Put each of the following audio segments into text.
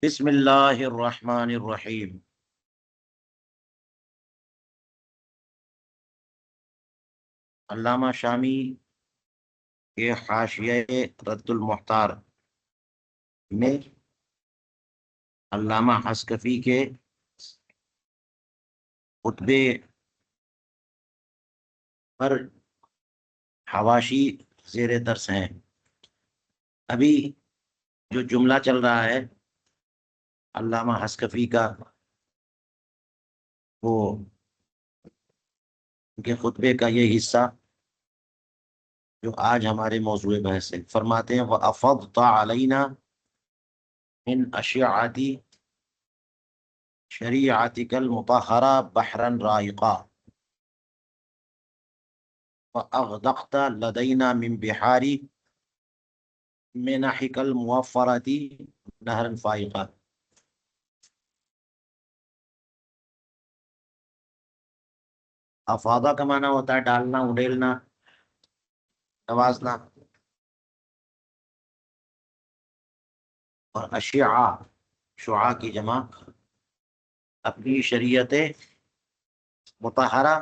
بسم اللہ الرحمن الرحیم۔ علامہ شامی کے حاشیہ رد المحتار میں علامہ حسکفی کے خطبے پر حواشی زیر درس ہیں۔ ابھی جو جملہ چل رہا ہے علامہ حسکفی کا، وہ ان کے خطبے کا یہ حصہ جو آج ہمارے موضوع بحث ہے، فرماتے ہیں وَأَفَضْتَ عَلَيْنَا مِنْ أَشِعَّةِ شَرِيعَتِكَ الْمُطَهَّرَةِ بَحْرًا رَائِقًا وَأَغْدَقْتَ لَدَيْنَا مِنْ بِحَارِ مِنَحِكَ الْمُوَفَّرَةِ نَهْرًا فَائِقًا۔ افاضہ کا معنی ہوتا ہے ڈالنا، اڈیلنا، نوازنا، اور اشیاء شعاع کی جمع اپنی شریعت مطہرہ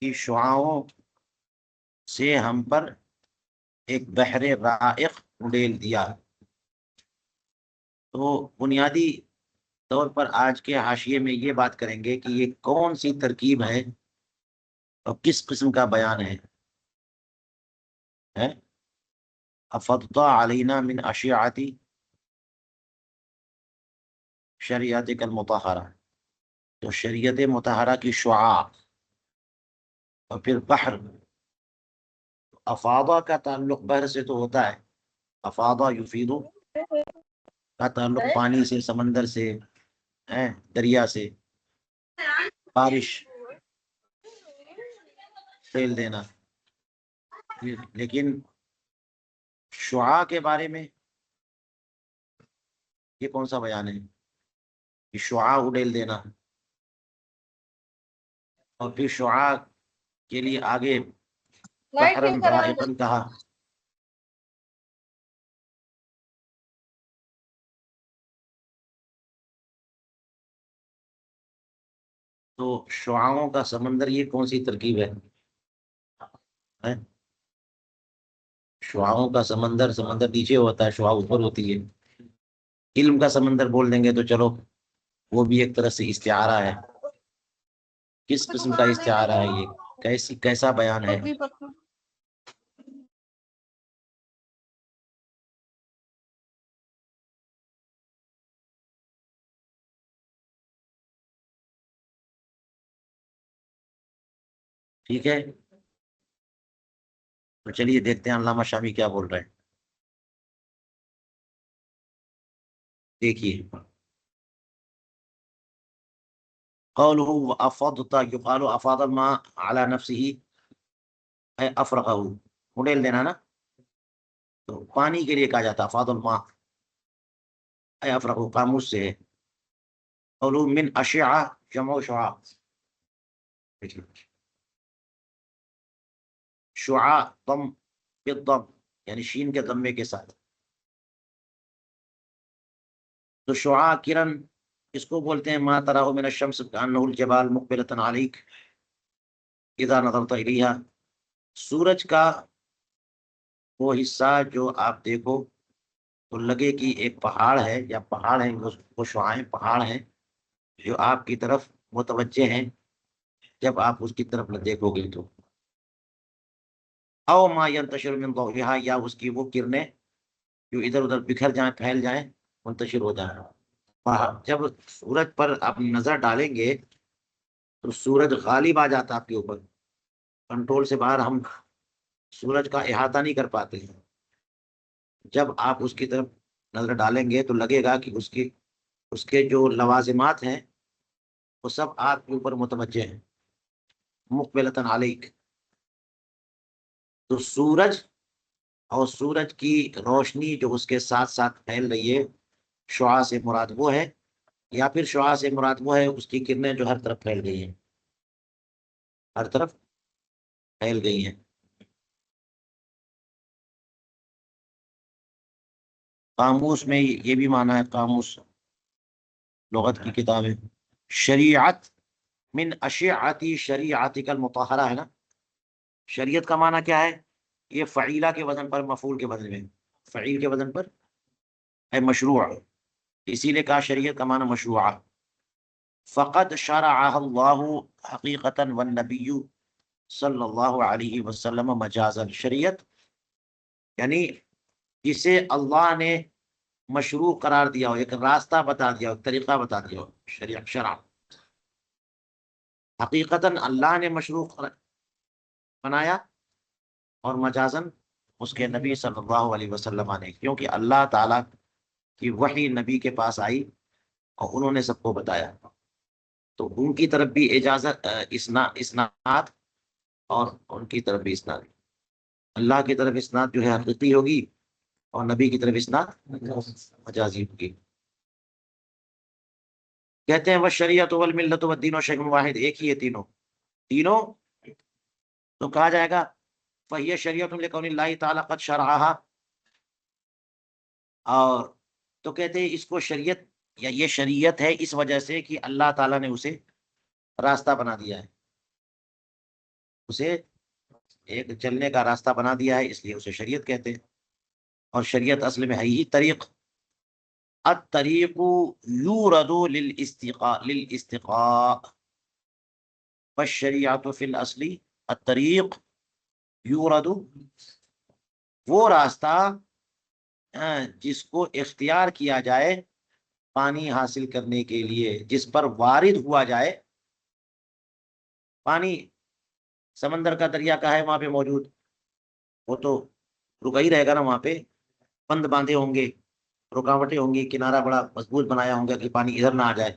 کی شعاعوں سے ہم پر ایک بحر رائق اڈیل دیا۔ تو بنیادی طور پر آج کے حاشیے میں یہ بات کریں گے کہ یہ کون سی ترکیب ہے اور کس قسم کا بیان ہے۔ افضت علینا من اشیعتی شریعتک المطہرہ، تو شریعت مطہرہ کی شعاع، اور پھر بحر۔ افاضہ کا تعلق بحر سے تو ہوتا ہے، افاضہ یفیدو کا تعلق پانی سے، سمندر سے، دریا سے، بارش، ڈیل دینا۔ لیکن شعاع کے بارے میں یہ کون سا بیان ہے کہ شعاع اڈیل دینا؟ اور پھر شعاع کے لیے آگے بحرن رائقن کہا۔ تو شعاعوں کا سمندر یہ کون سی ترکیب ہے؟ شعاعوں کا سمندر، سمندر نیچے ہوتا ہے، شعاع اوپر ہوتی ہے۔ علم کا سمندر بول دیں گے تو چلو، وہ بھی ایک طرح سے استعارہ ہے۔ کس قسم کا استعارہ ہے یہ؟ کیسا بیان ہے؟ ٹھیک ہے، تو چلیے دیکھتے ہیں علامہ شامی کیا بول رہے ہیں۔ دیکھیے، قوله وافضت، يقال افاض الماء على نفسه اے افرغه، اڈیل دینا نا، تو پانی کے لیے کہا جاتا افاض الماء اے افرغه، قاموس سے ہے۔ قوله من اشعة جمع شعاع، شعاع ضم بالضم، یعنی شین کے ضمے کے ساتھ۔ تو شعاع کرن اس کو بولتے ہیں ما تراه من الشمس كأنه الجبال مقبلة عليك اذا نظرت اليها، سورج کا وہ حصہ جو آپ دیکھو تو لگے کہ ایک پہاڑ ہے، یا پہاڑ ہیں، وہ شعاعیں پہاڑ ہیں جو آپ کی طرف متوجہ ہیں جب آپ اس کی طرف دیکھو گے تو۔ او ما ينتشر من ضوئها، یا اس کی وہ کرنیں جو ادھر ادھر بکھر جائیں، پھیل جائیں، منتشر ہو جائیں۔ جب سورج پر آپ نظر ڈالیں گے تو سورج غالب آ جاتا آپ کے اوپر، کنٹرول سے باہر ہم سورج کا احاطہ نہیں کر پاتے ہیں۔ جب آپ اس کی طرف نظر ڈالیں گے تو لگے گا کہ اس کے جو لوازمات ہیں وہ سب آپ کے اوپر متوجہ ہیں، مقبلتاً علیک۔ تو سورج اور سورج کی روشنی جو اس کے ساتھ ساتھ پھیل رہی ہے، شعاع سے مراد وہ ہے، یا پھر شعاع سے مراد وہ ہے اس کی کرنیں جو ہر طرف پھیل گئی ہیں، ہر طرف پھیل گئی ہیں۔ قاموس میں یہ بھی معنی ہے، قاموس لغت کی کتاب ہے۔ شریعت من اشیعتی شریعتک المطہرہ ہے نا، شریعت کا معنی کیا ہے؟ یہ فعیلہ کے وزن پر، مفعول کے وزن میں، فعیل کے وزن پر ہے مشروع، اسی لیے کہا شریعت کا معنی مشروع۔ فقد شرعها اللہ حقیقتا والنبی صلی اللہ علیہ وسلم مجازا، شریعت یعنی جسے اللہ نے مشروع قرار دیا ہو، ایک راستہ بتا دیا ہو، طریقہ بتا دیا ہو، شریعت شرع، حقیقتاً اللہ نے مشروع بنایا، اور مجازن اس کے نبی صلی اللہ علیہ وسلم نے، کیونکہ اللہ تعالیٰ کی وحی نبی کے پاس آئی اور انہوں نے سب کو بتایا، تو ان کی طرف بھی اجازت اسناد اور ان کی طرف بھی اسناد، اللہ کی طرف اسناد جو ہے حقیقی ہوگی، اور نبی کی طرف اسناد مجازی ہوگی۔ کہتے ہیں وہ شریعت والملت والدین شیء واحد، ایک ہی ہے تینوں تو کہا جائے گا فہی شریعت لکون اللہ تعالی قد شرعها، اور تو کہتے ہیں اس کو شریعت یا یہ شریعت ہے اس وجہ سے کہ اللہ تعالیٰ نے اسے راستہ بنا دیا ہے، اسے ایک چلنے کا راستہ بنا دیا ہے، اس لیے اسے شریعت کہتے ہیں۔ اور شریعت اصل میں ہے ہی طریق، الطریق یورد للاستقاء والشریعت فی الاصل الطریق یورد، وہ راستہ جس کو اختیار کیا جائے پانی حاصل کرنے کے لیے، جس پر وارد ہوا جائے پانی، سمندر کا دریا کا ہے وہاں پہ موجود، وہ تو رکا ہی رہے گا نا، وہاں پہ بند باندھے ہوں گے، رکاوٹیں ہوں گی، کنارہ بڑا مضبوط بنایا ہوں گا کہ پانی ادھر نہ آ جائے،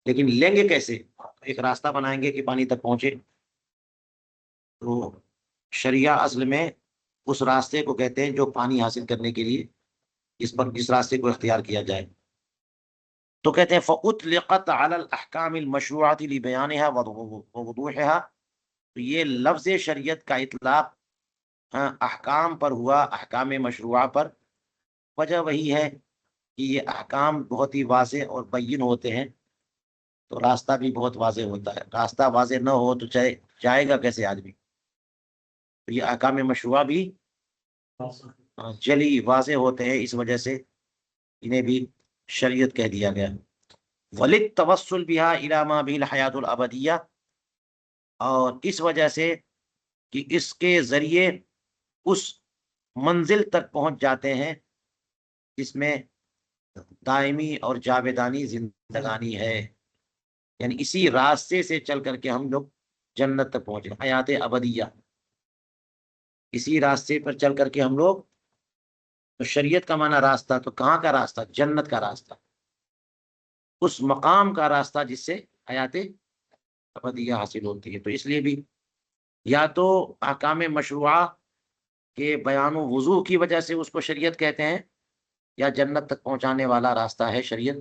لیکن لیں گے کیسے؟ ایک راستہ بنائیں گے کہ پانی تک پہنچے۔ تو شریعہ اصل میں اس راستے کو کہتے ہیں جو پانی حاصل کرنے کے لیے جس راستے کو اختیار کیا جائے۔ تو کہتے ہیں فَأُطْلِقَتْ عَلَى الْأَحْكَامِ الْمَشْرُوعَةِ لِبَيَانِهَا وَوُضُوحِهَا، تو یہ لفظ شریعت کا اطلاق احکام پر ہوا، احکام مشروعہ پر، وجہ وہی ہے کہ یہ احکام بہت ہی واضح اور بین ہوتے ہیں، تو راستہ بھی بہت واضح ہوتا ہے، راستہ واضح نہ ہو تو جائے گا کیسے آدمی؟ تو یہ احکام مشروعہ بھی جلی واضح ہوتے ہیں، اس وجہ سے انہیں بھی شریعت کہہ دیا گیا۔ وَلِلتَّوَسُّلِ بِهَا إِلَى مَا بِهِ الْحَيَاةُ الْأَبَدِيَّةُ، اور اس وجہ سے کہ اس کے ذریعے اس منزل تک پہنچ جاتے ہیں جس میں دائمی اور جاویدانی زندگانی ہے، یعنی اسی راستے سے چل کر کے ہم لوگ جنت تک پہنچے، حیات ابدیہ، اسی راستے پر چل کر کے ہم لوگ، تو شریعت کا معنی راستہ، تو کہاں کا راستہ؟ جنت کا راستہ، اس مقام کا راستہ جس سے حیات ابدیہ حاصل ہوتی ہے۔ تو اس لیے بھی یا تو احکام مشروعہ کے بیان و وضوح کی وجہ سے اس کو شریعت کہتے ہیں، یا جنت تک پہنچانے والا راستہ ہے شریعت،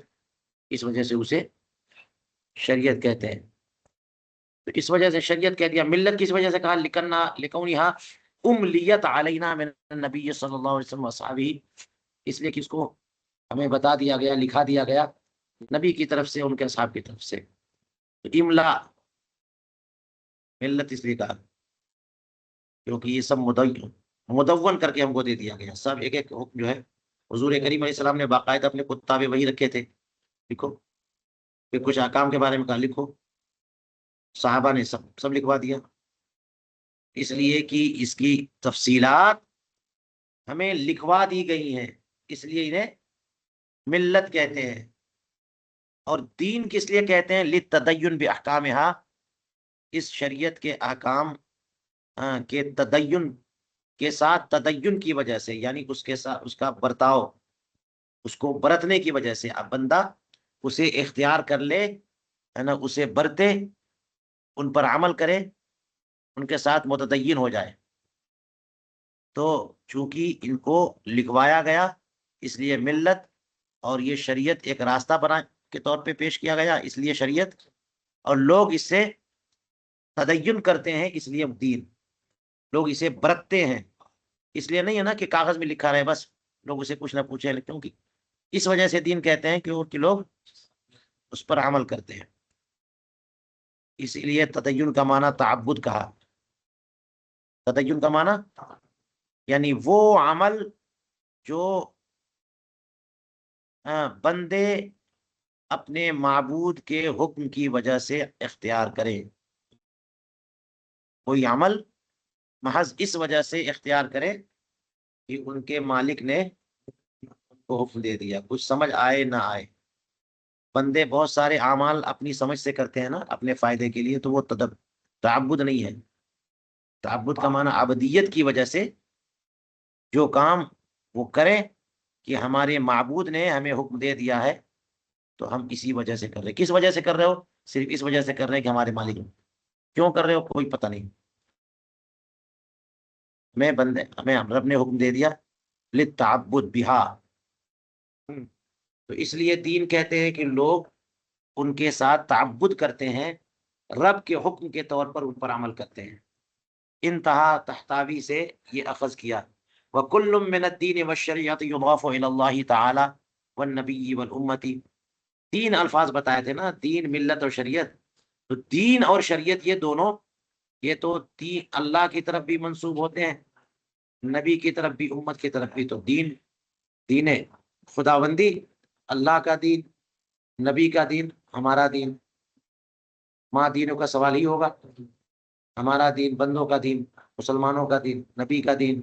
اس وجہ سے اسے شریعت کہتے ہیں۔ تو اس وجہ سے شریعت کہہ دیا۔ ملت کس وجہ سے کہا؟ لکونہا املیت علینا من النبی صلی اللہ علیہ وسلم وصحابہ، اس لیے کہ اس کو ہمیں بتا دیا گیا، لکھا دیا گیا نبی کی طرف سے، ان کے اصحاب کی طرف سے۔ تو املا ملت اس لیے کہا کیونکہ یہ سب مدون کر کے ہم کو دے دیا گیا، سب ایک ایک حکم جو ہے حضور کریم علیہ السلام نے باقاعدہ اپنے کتاب وہی رکھے تھے، لکھو، پھر کچھ احکام کے بارے میں کہا لکھو، صحابہ نے سب لکھوا دیا، اس لیے کہ اس کی تفصیلات ہمیں لکھوا دی گئی ہیں، اس لیے انہیں ملت کہتے ہیں۔ اور دین کس لیے کہتے ہیں؟ للتدین باحکامہا، اس شریعت کے احکام کے تدین کے ساتھ، تدین کی وجہ سے، یعنی اس کے ساتھ اس کا برتاؤ، اس کو برتنے کی وجہ سے، اب بندہ اسے اختیار کر لے، ہے نا، اسے برتے، ان پر عمل کرے، ان کے ساتھ متدین ہو جائے۔ تو چونکہ ان کو لکھوایا گیا اس لیے ملت، اور یہ شریعت ایک راستہ بنا کے طور پہ پیش کیا گیا اس لیے شریعت، اور لوگ اس سے تدین کرتے ہیں اس لیے دین، لوگ اسے برتتے ہیں، اس لیے نہیں ہے نا کہ کاغذ میں لکھا رہے بس لوگوں سے کچھ نہ پوچھیں، کیونکہ اس وجہ سے دین کہتے ہیں کہ لوگ اس پر عمل کرتے ہیں. اسی لیے تدین کا معنی تعبد کہا. تدین کا معنی یعنی وہ عمل جو بندے اپنے معبود کے حکم کی وجہ سے اختیار کریں. کوئی عمل محض اس وجہ سے اختیار کرے کہ ان کے مالک نے ان کو حکم دے دیا، کچھ سمجھ آئے نہ آئے. بندے بہت سارے اعمال اپنی سمجھ سے کرتے ہیں نا، اپنے فائدے کے لیے، تو وہ تعبد نہیں ہے. تعبد کا معنی عبدیت کی وجہ سے جو کام وہ کرے کہ ہمارے معبود نے ہمیں حکم دے دیا ہے تو ہم اسی وجہ سے کر رہے. کس وجہ سے کر رہے ہو؟ صرف اس وجہ سے کر رہے ہیں کہ ہمارے مالک نے. کیوں کر رہے ہو کوئی پتہ نہیں. ہمیں رب نے حکم دے دیا للتعبد بہا. تو اس لیے دین کہتے ہیں کہ لوگ ان کے ساتھ تعبد کرتے ہیں، رب کے حکم کے طور پر ان پر عمل کرتے ہیں. انتہا تحتاوی سے یہ اخذ کیا. وَكُلٌّ مِّنَ الدِّينِ وَالشَّرِيعَةِ يُضَافُ إِلَى اللَّهِ تَعَالَى وَالنَّبِيِّ وَالْأُمَّةِ. 3 الفاظ بتائے تھے نا، دین، ملت اور شریعت. تو دین اور شریعت یہ دونوں، یہ تو اللہ کی طرف بھی منسوب ہوتے ہیں، نبی کی طرف بھی، امت کی طرف بھی. تو دین خداوندی اللہ کا دین، نبی کا دین ہمارا دین. ماں دینوں کا سوال ہی ہوگا. ہمارا دین بندوں کا دین، مسلمانوں کا دین، نبی کا دین،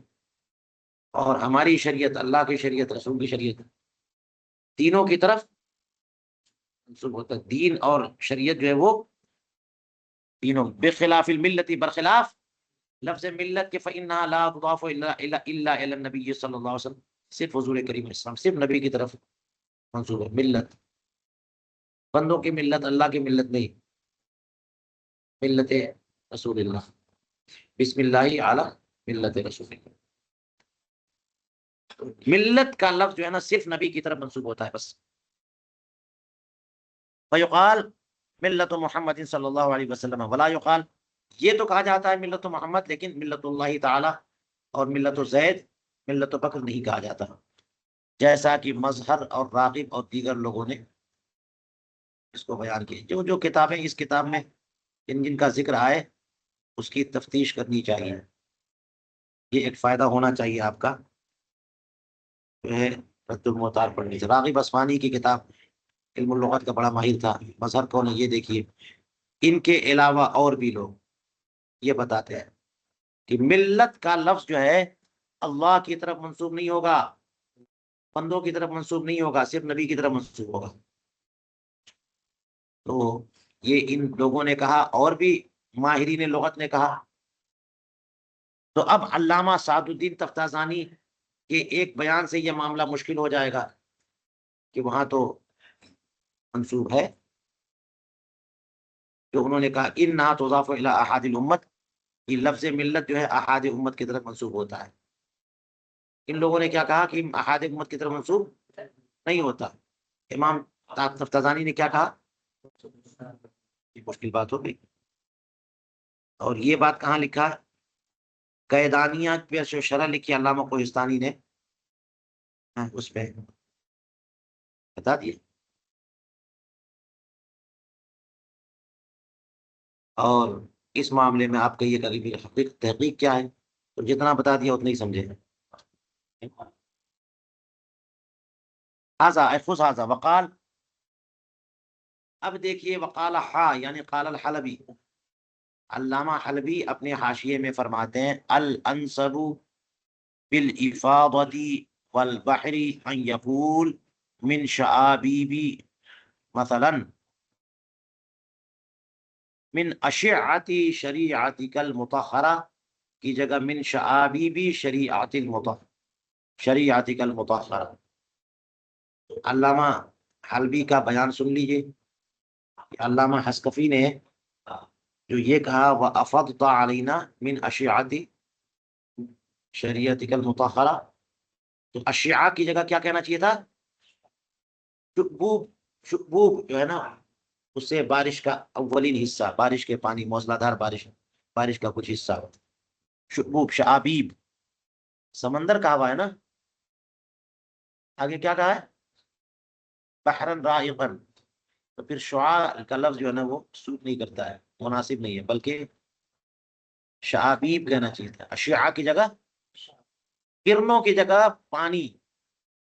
اور ہماری شریعت اللہ کی شریعت، رسول کی شریعت، تینوں کی طرف منسوب ہوتا ہے. دین اور شریعت جو ہے وہ تینوں. بخلاف الملتی، برخلاف لفظ ملت کے فإنها لا تضاف الا الى النبي صلی اللہ علیہ وسلم. صرف حضور کریم علیہ السلام، صرف نبی کی طرف منسوب ہے ملت. بندوں کی ملت، اللہ کی ملت نہیں. ملت رسول اللہ، بسم اللہ علی ملت رسول اللہ. ملت کا لفظ جو ہے نا صرف نبی کی طرف منسوب ہوتا ہے بس. فیقال ملت محمد صلی اللہ علیہ وسلم ولا یقال. یہ تو کہا جاتا ہے ملت محمد، لیکن ملت اللہ تعالی اور ملت زید، ملت بکر نہیں کہا جاتا، جیسا کہ مظہر اور راغب اور دیگر لوگوں نے اس کو بیان کیا. جو کتابیں اس کتاب میں جن کا ذکر آئے اس کی تفتیش کرنی چاہیے. یہ ایک فائدہ ہونا چاہیے آپ کا، جو ہے رد المختار پڑھنی چاہیے. راغب اصفہانی کی کتاب علم اللغت کا بڑا ماہر تھا. مظہر کون ہے یہ دیکھیے. ان کے علاوہ اور بھی لوگ یہ بتاتے ہیں کہ ملت کا لفظ جو ہے اللہ کی طرف منسوب نہیں ہوگا، بندوں کی طرف منسوب نہیں ہوگا، صرف نبی کی طرف منسوب ہوگا. تو یہ ان لوگوں نے کہا اور بھی ماہرین لغت نے کہا. تو اب علامہ سعد الدین تفتازانی کے ایک بیان سے یہ معاملہ مشکل ہو جائے گا کہ وہاں تو منسوب ہے. جو انہوں نے کہا انہا تضاف الی احاد الامت، یہ لفظ ملت جو ہے احاد امت کی طرف منسوب ہوتا ہے. ان لوگوں نے کیا کہا کہ احاد امت کی طرف منسوب نہیں ہوتا. امام تفتازانی نے کیا کہا؟ یہ مشکل بات ہو گئی. اور یہ بات کہاں لکھا؟ قیدانیہ پہ جو شرح لکھی علامہ کوہستانی نے، اس پہ بتا دیے. اور اس معاملے میں آپ کہیے کہ تحقیق کیا ہے، تو جتنا بتا دیا اتنا ہی سمجھے. هذا وقال. اب دیکھیے وقال یعنی قال الحلبی. علامہ حلبی اپنے حاشیے میں فرماتے ہیں الانسب بالافاضۃ والبحر ان یقول من شعابیب مثلا من اشعۃ شریعتک المطہرہ کی جگہ من شعابیب شریعتک المطہرہ. علامہ حلبی کا بیان سن لیجئے. علامہ حسکفی نے جو یہ کہا وَأَفَضْتَ عَلَيْنَا مِنْ أَشِعَةِ شریعتک المطہرہ، تو اشعاء کی جگہ کیا کہنا چاہیے تھا؟ شبوب. شبوب جو ہے نا اس سے بارش کا اولین حصہ، بارش کے پانی، موسلا دھار بارش کا کچھ حصہ. شبوب، شعابیب سمندر کا ہوا ہے نا. آگے کیا کہا ہے؟ بحرن رائقن. تو پھر شعاع کا لفظ جو ہے نا وہ سوٹ نہیں کرتا ہے، مناسب نہیں ہے، بلکہ شعابیب کہنا چاہیے تھا. اشعاع کی جگہ، کرنوں کی جگہ پانی،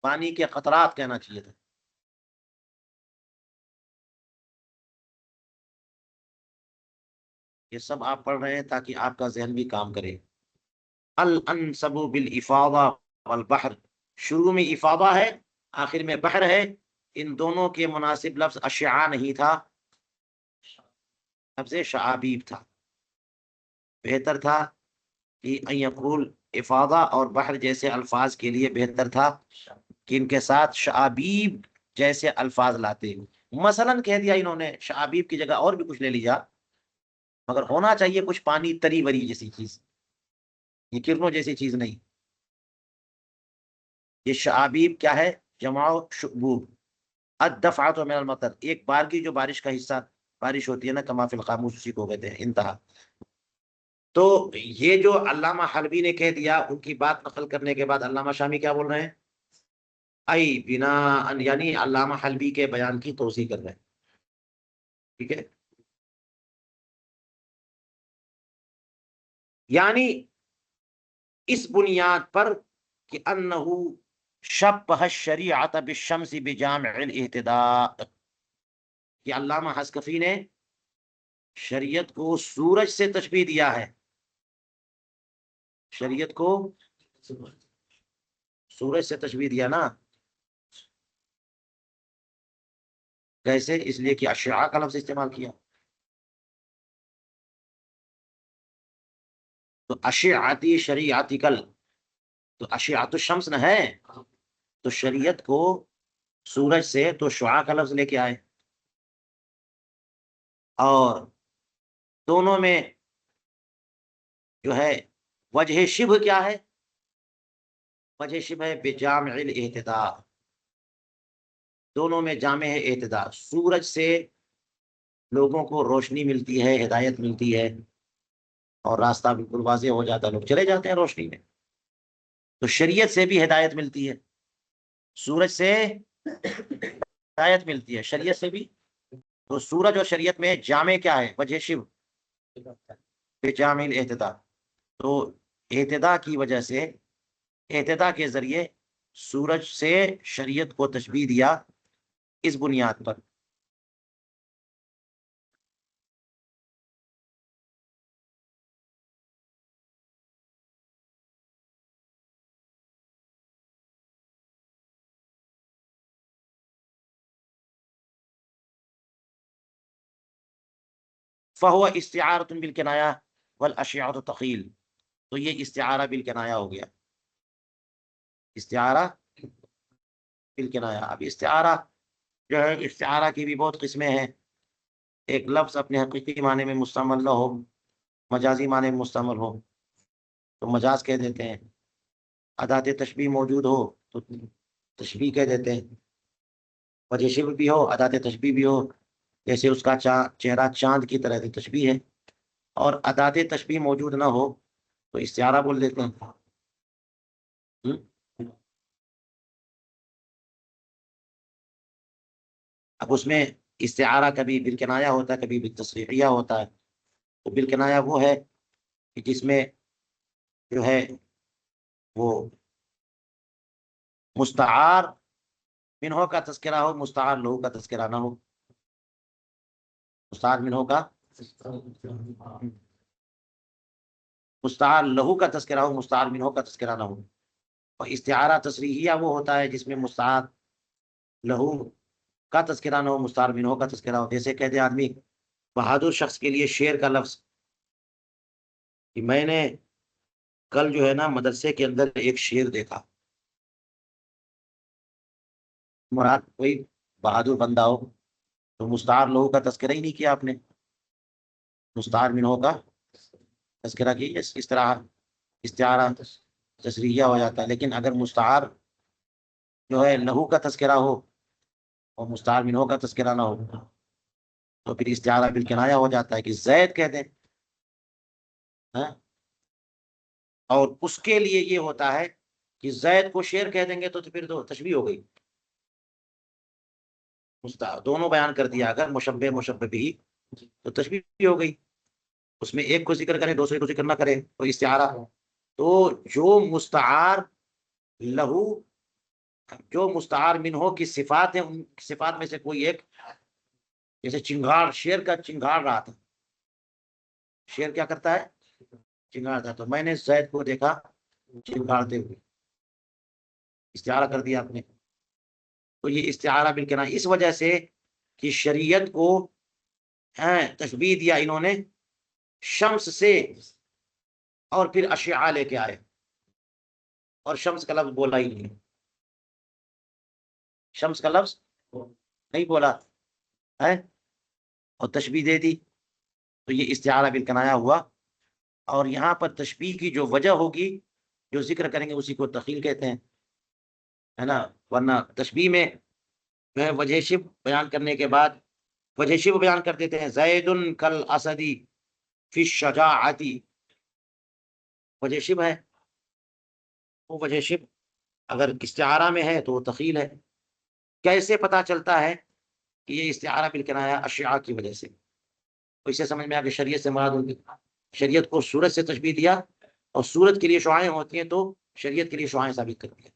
پانی کے قطرات کہنا چاہیے تھا. یہ سب آپ پڑھ رہے ہیں تاکہ آپ کا ذہن بھی کام کرے. الانسب بالافاضہ والبحر، شروع میں افاضہ ہے، آخر میں بحر ہے. ان دونوں کے مناسب لفظ اشعاع نہیں تھا، لفظ شعابیب تھا. بہتر تھا کہ ان یقول افاضہ اور بحر جیسے الفاظ کے لیے بہتر تھا کہ ان کے ساتھ شعابیب جیسے الفاظ لاتے. مثلا کہہ دیا انہوں نے شعابیب کی جگہ اور بھی کچھ لے لیا، مگر ہونا چاہیے کچھ پانی تری وری جیسی چیز، یہ کرنوں جیسی چیز نہیں. یہ شعابیب کیا ہے؟ جمع شعبوب. الدفعۃ من المطر، ایک بار کی جو بارش کا حصہ بارش ہوتی ہے نا، کما فی القاموس، اسی کو کہتے ہیں انتہا. تو یہ جو علامہ حلبی نے کہہ دیا، ان کی بات نقل کرنے کے بعد علامہ شامی کیا بول رہے ہیں؟ ای بنا، یعنی علامہ حلبی کے بیان کی توضیح کر رہے ہیں. ٹھیک ہے، یعنی اس بنیاد پر کہ انہو شبہ الشریعت بالشمس بجامع الاہتداء، کہ علامہ حسکفی نے شریعت کو سورج سے تشبیہ دیا ہے. شریعت کو سورج سے تشبیہ دیا نا. کیسے؟ اس لیے کہ اشعاع کا لفظ استعمال کیا. تو اشعتی شریعتی کل، تو اشعت الشمس نہ ہے، تو شریعت کو سورج سے تو شعاع کا لفظ لے کے آئے. اور دونوں میں جو ہے وجہ شبہ کیا ہے؟ وجہ شبہ ہے بجامع الاہتداء، دونوں میں جامع ہے اہتداء. سورج سے لوگوں کو روشنی ملتی ہے، ہدایت ملتی ہے، اور راستہ بالکل واضح ہو جاتا ہے، لوگ چلے جاتے ہیں روشنی میں. تو شریعت سے بھی ہدایت ملتی ہے، سورج سے ہدایت ملتی ہے، شریعت سے بھی. تو سورج اور شریعت میں جامع کیا ہے؟ وجہ شبہ بجامع الاہتداء. تو اہتداء کی وجہ سے، اہتداء کے ذریعے سورج سے شریعت کو تشبیہ دیا اس بنیاد پر. فہو استعارۃ بالکنایہ والاشعۃ تخیل، تو یہ استعارہ بالکنایہ ہو گیا. استعارہ بالکنایہ. اب استعارہ جو ہے، استعارہ کی بھی بہت قسمیں ہیں. ایک لفظ اپنے حقیقی معنی میں مستعمل نہ ہو، مجازی معنی میں مستعمل ہو تو مجاز کہہ دیتے ہیں. ادات تشبیہ موجود ہو تو تشبیہ کہہ دیتے ہیں. وجہ شبہ بھی ہو، ادات تشبیہ بھی ہو، جیسے اس کا چہرہ چاند کی طرح سے تشبیہ ہے. اور ادات تشبیہ موجود نہ ہو تو استعارہ بول دیتے ہیں. ہم؟ اب اس میں استعارہ کبھی بالکنایہ ہوتا ہے، کبھی بالتصریحیہ ہوتا ہے. تو بالکنایہ وہ ہے کہ جس میں جو ہے وہ مستعار منہو کا تذکرہ ہو، مستعار لہو کا تذکرہ نہ ہو. مستعار منہو کا، مستعار لہو کا تذکرہ ہو، مستعار منہو کا تذکرہ نہ ہو. اور استعارہ تصریحیہ وہ ہوتا ہے جس میں مستعار لہو کا تذکرہ نہ ہو، مستعار منہو کا تذکرہ ہو. جیسے کہتے ہیں آدمی بہادر شخص کے لیے شعر کا لفظ، کہ میں نے کل جو ہے نا مدرسے کے اندر ایک شعر دیکھا. مراد کوئی بہادر بندہ ہو تو مستعار لہو کا تذکرہ ہی نہیں کیا آپ نے، مستعار منہو کا تذکرہ کیا. اس طرح استعارہ تصریحیہ ہو جاتا ہے. لیکن اگر مستعار جو ہے لہو کا تذکرہ ہو اور مستعار منہو کا تذکرہ نہ ہو تو پھر استعارہ بالکنایہ ہو جاتا ہے، کہ زید کہتے ہیں. ہاں؟ اور اس کے لیے یہ ہوتا ہے کہ زید کو شیر کہہ دیں گے تو پھر تو تشبیہ ہو گئی، دونوں بیان کر دیا اگر مشبہ مشبہ بھی تو تشبیہ ہو گئی، اس میں ایک کو ذکر کرے دوسرے کو ذکر نہ کرے تو استعارہ۔ تو جو مستعار لہو، جو مستعار منہو کی صفات ہیں، ان صفات میں سے کوئی ایک، جیسے چنگھاڑ، شیر کا چنگھاڑ رہا تھا، شیر کیا کرتا ہے؟ چنگھاڑتا، تو میں نے زید کو دیکھا چنگھاڑتے ہوئے، استعارہ کر دیا آپ نے۔ تو یہ استعارہ بالکنایہ اس وجہ سے کہ شریعت کو تشبیہ دیا انہوں نے شمس سے، اور پھر اشعاء لے کے آئے، اور شمس کا لفظ بولا ہی نہیں، شمس کا لفظ نہیں بولا ہے، اور تشبیہ دے دی، تو یہ استعارہ بالکنایہ ہوا۔ اور یہاں پر تشبیہ کی جو وجہ ہوگی جو ذکر کریں گے اسی کو تخیل کہتے ہیں، ہے نا، ورنہ تشبیہ میں جو ہے وجہ شبہ بیان کرنے کے بعد وجہ شبہ بیان کر دیتے ہیں، زید کل اسدی فی الشجاعتی، وجہ شبہ ہے، وہ وجہ شبہ اگر استعارہ میں ہے تو وہ تخیل ہے۔ کیسے پتا چلتا ہے کہ یہ استعارہ بالکنایہ؟ اشعاء کی وجہ سے، تو اسے سمجھ میں آ کہ شریعت سے مراد ہوگی، شریعت کو سورج سے تشبیہ دیا، اور سورج کے لیے شعاعیں ہوتی ہیں تو شریعت کے لیے شعاعیں ثابت کرتی ہیں،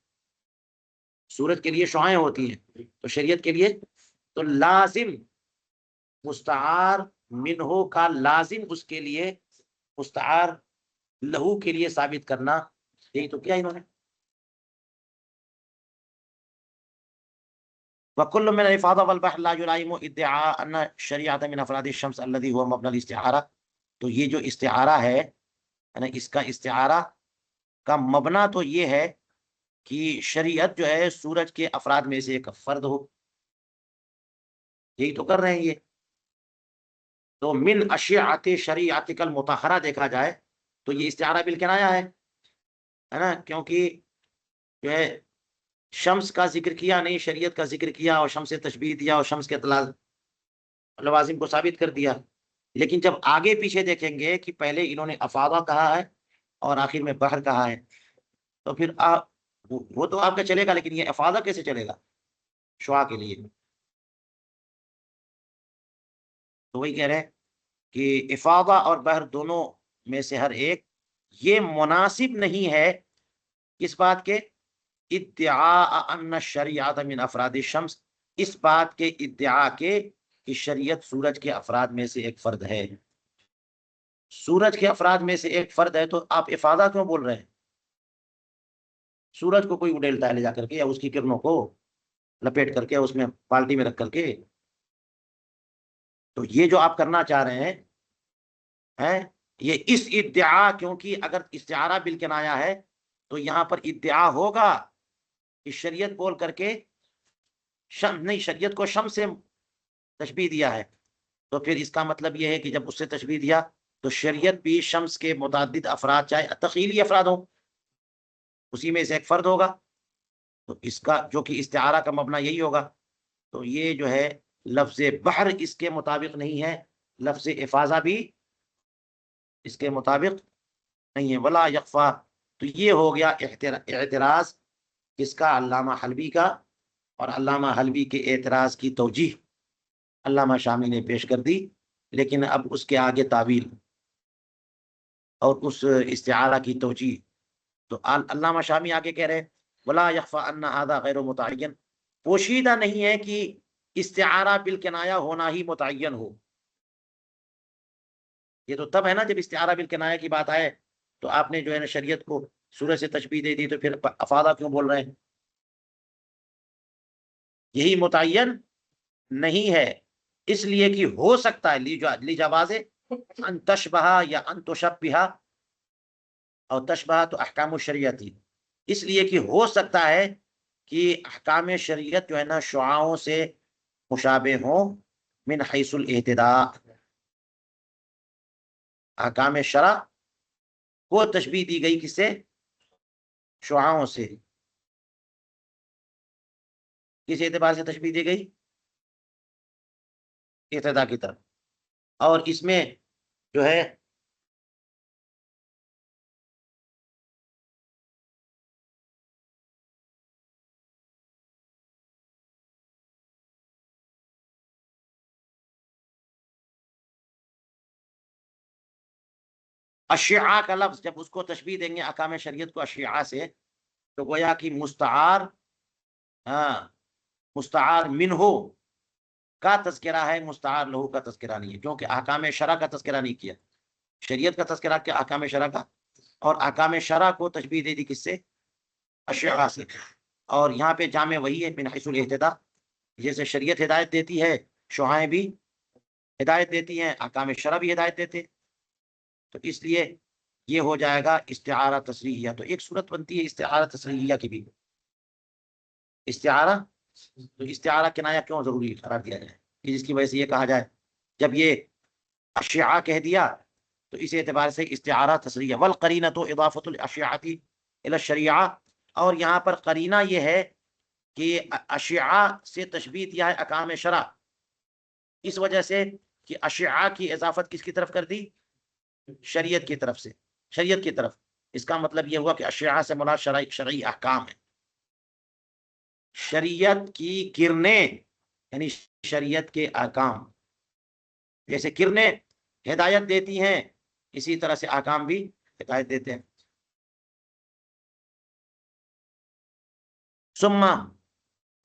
سورج کے لیے شعاعیں ہوتی ہیں تو شریعت کے لیے، تو لازم مستعار منہو کا لازم اس کے لیے مستعار لہو کے لیے ثابت کرنا، یہی تو کیا انہوں نے۔ وَكُلُّ مِنَ الْإِفَاضَةِ وَالْبَحْرِ لَا يُلَائِمُ ادعاء أن الشریعة من افراد الشمس الذي هو مبنى الاستعارہ۔ تو یہ جو استعارہ ہے نا، اس کا استعارہ کا مبنا تو یہ ہے کہ شریعت جو ہے سورج کے افراد میں سے ایک فرد ہو، یہی تو کر رہے ہیں یہ۔ تو من اشیاء شریعتک المطہرہ دیکھا جائے تو یہ استعارہ بالکنایہ ہے نا، کیونکہ جو ہے شمس کا ذکر کیا نہیں، شریعت کا ذکر کیا، اور شمس سے تشبیہ دیا، اور شمس کے لوازم کو ثابت کر دیا۔ لیکن جب آگے پیچھے دیکھیں گے کہ پہلے انہوں نے افاضہ کہا ہے اور آخر میں بحر کہا ہے، تو پھر وہ تو آپ کا چلے گا، لیکن یہ افاضہ کیسے چلے گا شعاع کے لیے؟ تو وہی کہہ رہے ہیں کہ افاضہ اور بحر دونوں میں سے ہر ایک یہ مناسب نہیں ہے اس بات کے ادعاء ان الشریعۃ من افراد الشمس، اس بات کے ادعا کے کہ شریعت سورج کے افراد میں سے ایک فرد ہے، سورج کے افراد میں سے ایک فرد ہے، تو آپ افادہ کیوں بول رہے ہیں؟ سورج کو کوئی اڈیلتا ہے لے جا کر کے، یا اس کی کرنوں کو لپیٹ کر کے اس میں بالٹی میں رکھ کر کے، تو یہ جو آپ کرنا چاہ رہے ہیں یہ اس ادعا، کیونکہ اگر استعارہ بالکنایہ ہے تو یہاں پر ادعا ہوگا کہ شریعت بول کر کے نہیں، شریعت کو شمس سے تشبیہ دیا ہے، تو پھر اس کا مطلب یہ ہے کہ جب اس سے تشبیہ دیا تو شریعت بھی شمس کے متعدد افراد، چاہے تخیلی افراد ہوں، اسی میں سے ایک فرد ہوگا، تو اس کا جو کہ استعارہ کا مبنی یہی ہوگا، تو یہ جو ہے لفظ بحر اس کے مطابق نہیں ہے، لفظ افاضہ بھی اس کے مطابق نہیں ہے، ولا یخفا۔ تو یہ ہو گیا اعتراض کس کا؟ علامہ حلبی کا، اور علامہ حلبی کے اعتراض کی توجیح علامہ شامی نے پیش کر دی، لیکن اب اس کے آگے تعویل اور اس استعارہ کی توجیح، تو علامہ شامی آگے کہہ رہے ولا یخفا ان ھذا غیر متعین، پوشیدہ نہیں ہے کہ استعارہ بالکنایہ ہونا ہی متعین ہو، یہ تو تب ہے نا جب استعارہ بالکنایہ کی بات آئے، تو آپ نے جو ہے نا شریعت کو سورج سے تشبیہ دے دی، تو پھر افادہ کیوں بول رہے ہیں؟ یہی متعین نہیں ہے، اس لیے کہ ہو سکتا ہے لیجواز ان تشبہ یا ان تشبہ، اور تشبہ تو احکام الشریعتی، اس لیے کہ ہو سکتا ہے کہ احکام شریعت جو ہے نا شعاعوں سے مشابہ ہوں، من حیث الاہتداء، احکام شرع کو تشبیہ دی گئی کس سے؟ شعاعوں سے، کس اعتبار سے تشبیہ دی گئی؟ اہتداء کی طرف، اور اس میں جو ہے اشیاء کا لفظ جب اس کو تشبیہ دیں گے احکام شریعت کو اشیاء سے، تو گویا کہ مستعار، مستعار منہ کا تذکرہ ہے، مستعار لہو کا تذکرہ نہیں ہے، کیونکہ احکام شرع کا تذکرہ نہیں کیا، شریعت کا تذکرہ کیا احکام شرع کا، اور احکام شرع کو تشبیہ دے دی کس سے؟ اشیاء سے۔ اور یہاں پہ جامع وہی ہے من حیث الاہتداء، جیسے شریعت ہدایت دیتی ہے، شعائیں بھی ہدایت دیتی ہیں، احکام شرع بھی ہدایت دیتے، تو اس لیے یہ ہو جائے گا استعارہ تصریحیہ۔ تو ایک صورت بنتی ہے استعارہ تصریحیہ کی بھی، استعارہ، تو استعارہ کنایہ کیوں ضروری قرار دیا جائے کہ جس کی وجہ سے یہ کہا جائے جب یہ اشیاء کہہ دیا تو اس اعتبار سے استعارہ تصریحیہ۔ والقرینۃ اضافۃ الاشیاء الی الشریعہ، اور یہاں پر قرینہ یہ ہے کہ اشیاء سے تشبیہ دیا ہے احکام شرع، اس وجہ سے کہ اشیاء کی اضافت کس کی طرف کر دی؟ شریعت کی طرف سے، شریعت کی طرف۔ اس کا مطلب یہ ہوا کہ اشیاء سے مراد شرعی احکام ہے، شریعت کی کرنیں، یعنی شریعت کے احکام، جیسے کرنیں ہدایت دیتی ہیں اسی طرح سے احکام بھی ہدایت دیتے ہیں۔ ثم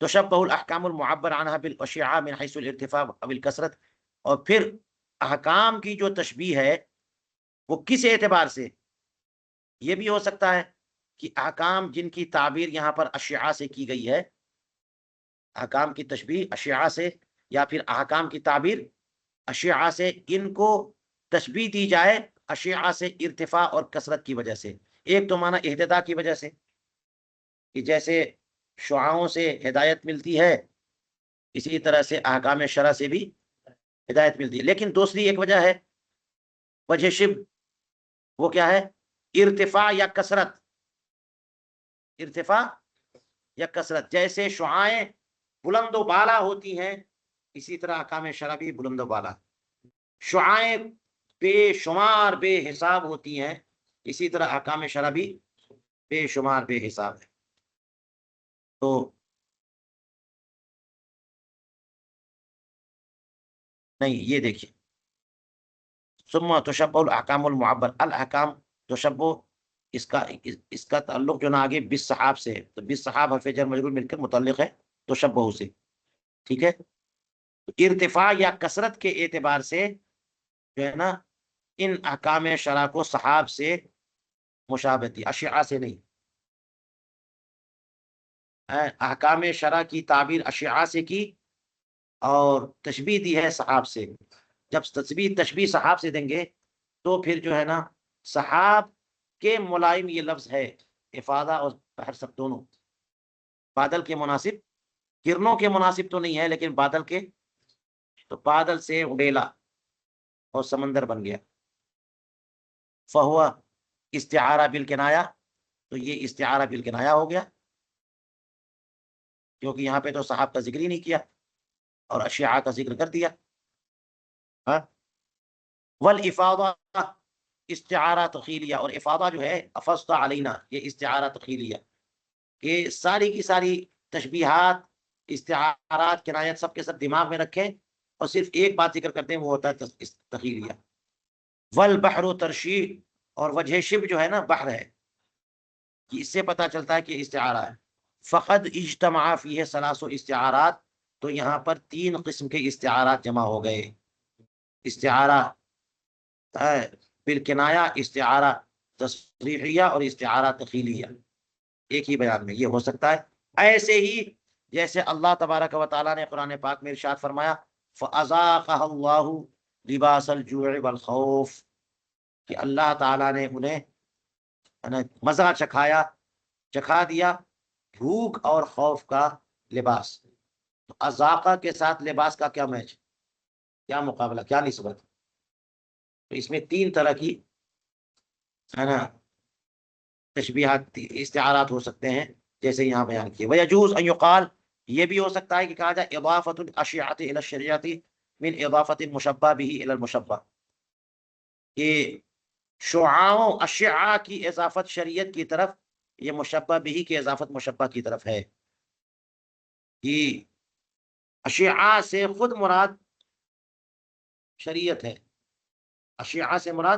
تشبہ الاحکام المعبر عنها بالاشیاء من حیث الارتفاع او الکثرت، اور پھر احکام کی جو تشبیہ ہے وہ کس اعتبار سے؟ یہ بھی ہو سکتا ہے کہ احکام جن کی تعبیر یہاں پر اشیاء سے کی گئی ہے، احکام کی تشبیہ اشیاء سے، یا پھر احکام کی تعبیر اشیاء سے، ان کو تشبیہ دی جائے اشیاء سے ارتفاع اور کثرت کی وجہ سے۔ ایک تو معنی اہتداء کی وجہ سے کہ جیسے شعاعوں سے ہدایت ملتی ہے اسی طرح سے احکام شرع سے بھی ہدایت ملتی ہے، لیکن دوسری ایک وجہ ہے وجہ شبہ، وہ کیا ہے؟ ارتفاع یا کثرت، ارتفاع یا کثرت، جیسے شعاعیں بلند و بالا ہوتی ہیں اسی طرح احکام شرع بھی بلند و بالا، شعاعیں بے شمار بے حساب ہوتی ہیں اسی طرح احکام شرع بھی بے شمار بے حساب ہے۔ تو نہیں، یہ دیکھیے ثم تشبہ الاحکام المعبر، الاحکام تشبہ، اس کا تعلق جو نا آگے بالصحاب سے ہے، تو بالصحاب حرف جر مجرور مل کر متعلق ہے تشبہ سے، ٹھیک ہے؟ ارتفاع یا کثرت کے اعتبار سے جو ہے نا ان احکام شرع کو صحاب سے مشابہت دی، اشیاء سے نہیں۔ احکام شرع کی تعبیر اشیاء سے کی اور تشبیہ دی ہے صحاب سے، جب تشبیہ صحاب سے دیں گے تو پھر جو ہے نا صحاب کے ملائم یہ لفظ ہے، افادہ اور بحر سب دونوں، بادل کے مناسب، کرنوں کے مناسب تو نہیں ہے لیکن بادل کے، تو بادل سے اڈیلا اور سمندر بن گیا، فہوا استعارہ بالکنایہ، تو یہ استعارہ بالکنایہ ہو گیا کیونکہ یہاں پہ تو صحاب کا ذکر ہی نہیں کیا اور اشیاء کا ذکر کر دیا۔ ہاں، والافاضہ استعارہ تخیلیہ، اور افاضہ جو ہے افضت علینا، یہ استعارہ تخیلیہ، کہ ساری کی ساری تشبیہات، استعارات، کنایت سب کے سب دماغ میں رکھیں اور صرف ایک بات ذکر کرتے ہیں، وہ ہوتا ہے تخیلیہ۔ والبحر ترشیح، اور وجہ شبہ جو ہے نا بحر ہے، کہ اس سے پتہ چلتا ہے کہ استعارہ ہے۔ فقد اجتمع فیہ ثلاث استعارات، تو یہاں پر 3 قسم کے استعارات جمع ہو گئے، استعارہ بالکنایہ، استعارہ تصریحیہ اور استعارہ تخیلیہ، ایک ہی بیان میں یہ ہو سکتا ہے۔ ایسے ہی جیسے اللہ تبارک و تعالیٰ نے قرآن پاک میں ارشاد فرمایا فَأَذَاقَهَا اللَّهُ لِبَاسَ الْجُوعِ وَالْخَوْفِ، کہ اللہ تعالیٰ نے انہیں مزہ چکھا دیا بھوک اور خوف کا لباس۔ تو اذاقہ کے ساتھ لباس کا کیا میچ، کیا مقابلہ، کیا نسبت؟ تو اس میں 3 طرح کی ہے نا تشبیہات، استعارات ہو سکتے ہیں جیسے یہاں بیان کیے۔ وَيَجُوزُ أَن يُقال، یہ بھی ہو سکتا ہے کہ کہا جائے اضافۃ الاشیاء الی الشریعۃ من اضافۃ المشبہ بہ الی المشبہ، کہ شعاعوں اشیاء کی اضافت شریعت کی طرف، یہ مشبہ بہ کی اضافت مشبہ کی طرف ہے، کہ اشیاء سے خود مراد شریعت ہے، اشیاء سے مراد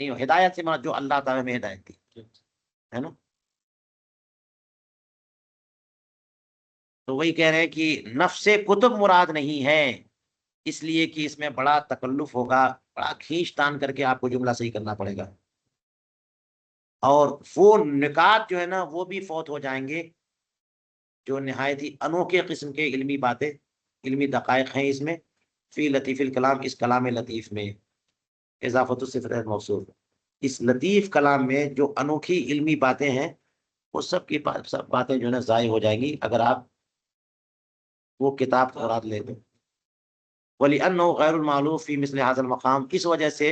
نہیں، ہدایت سے مراد جو اللہ تعالیٰ میں ہدایت دی ہے نا. تو وہی کہہ رہے ہیں کہ نفس کتب مراد نہیں ہے، اس لیے کہ اس میں بڑا تکلف ہوگا، بڑا کھینچ تان کر کے آپ کو جملہ صحیح کرنا پڑے گا، اور وہ نکات جو ہے نا وہ بھی فوت ہو جائیں گے، جو نہایت ہی انوکھے قسم کے علمی باتیں، علمی دقائق ہیں اس میں، فی لطیف الکلام، اس کلام لطیف میں، اضافت الصفت الموصوف، اس لطیف کلام میں جو انوکھی علمی باتیں ہیں، وہ سب باتیں جو ہے نا ضائع ہو جائیں گی اگر آپ وہ کتاب مراد لے دیں. وَلِأَنَّهُ غَيْرُ الْمَعْلُوفِ فِي مِثْلِ هَذَا الْمَقَامِ، اس وجہ سے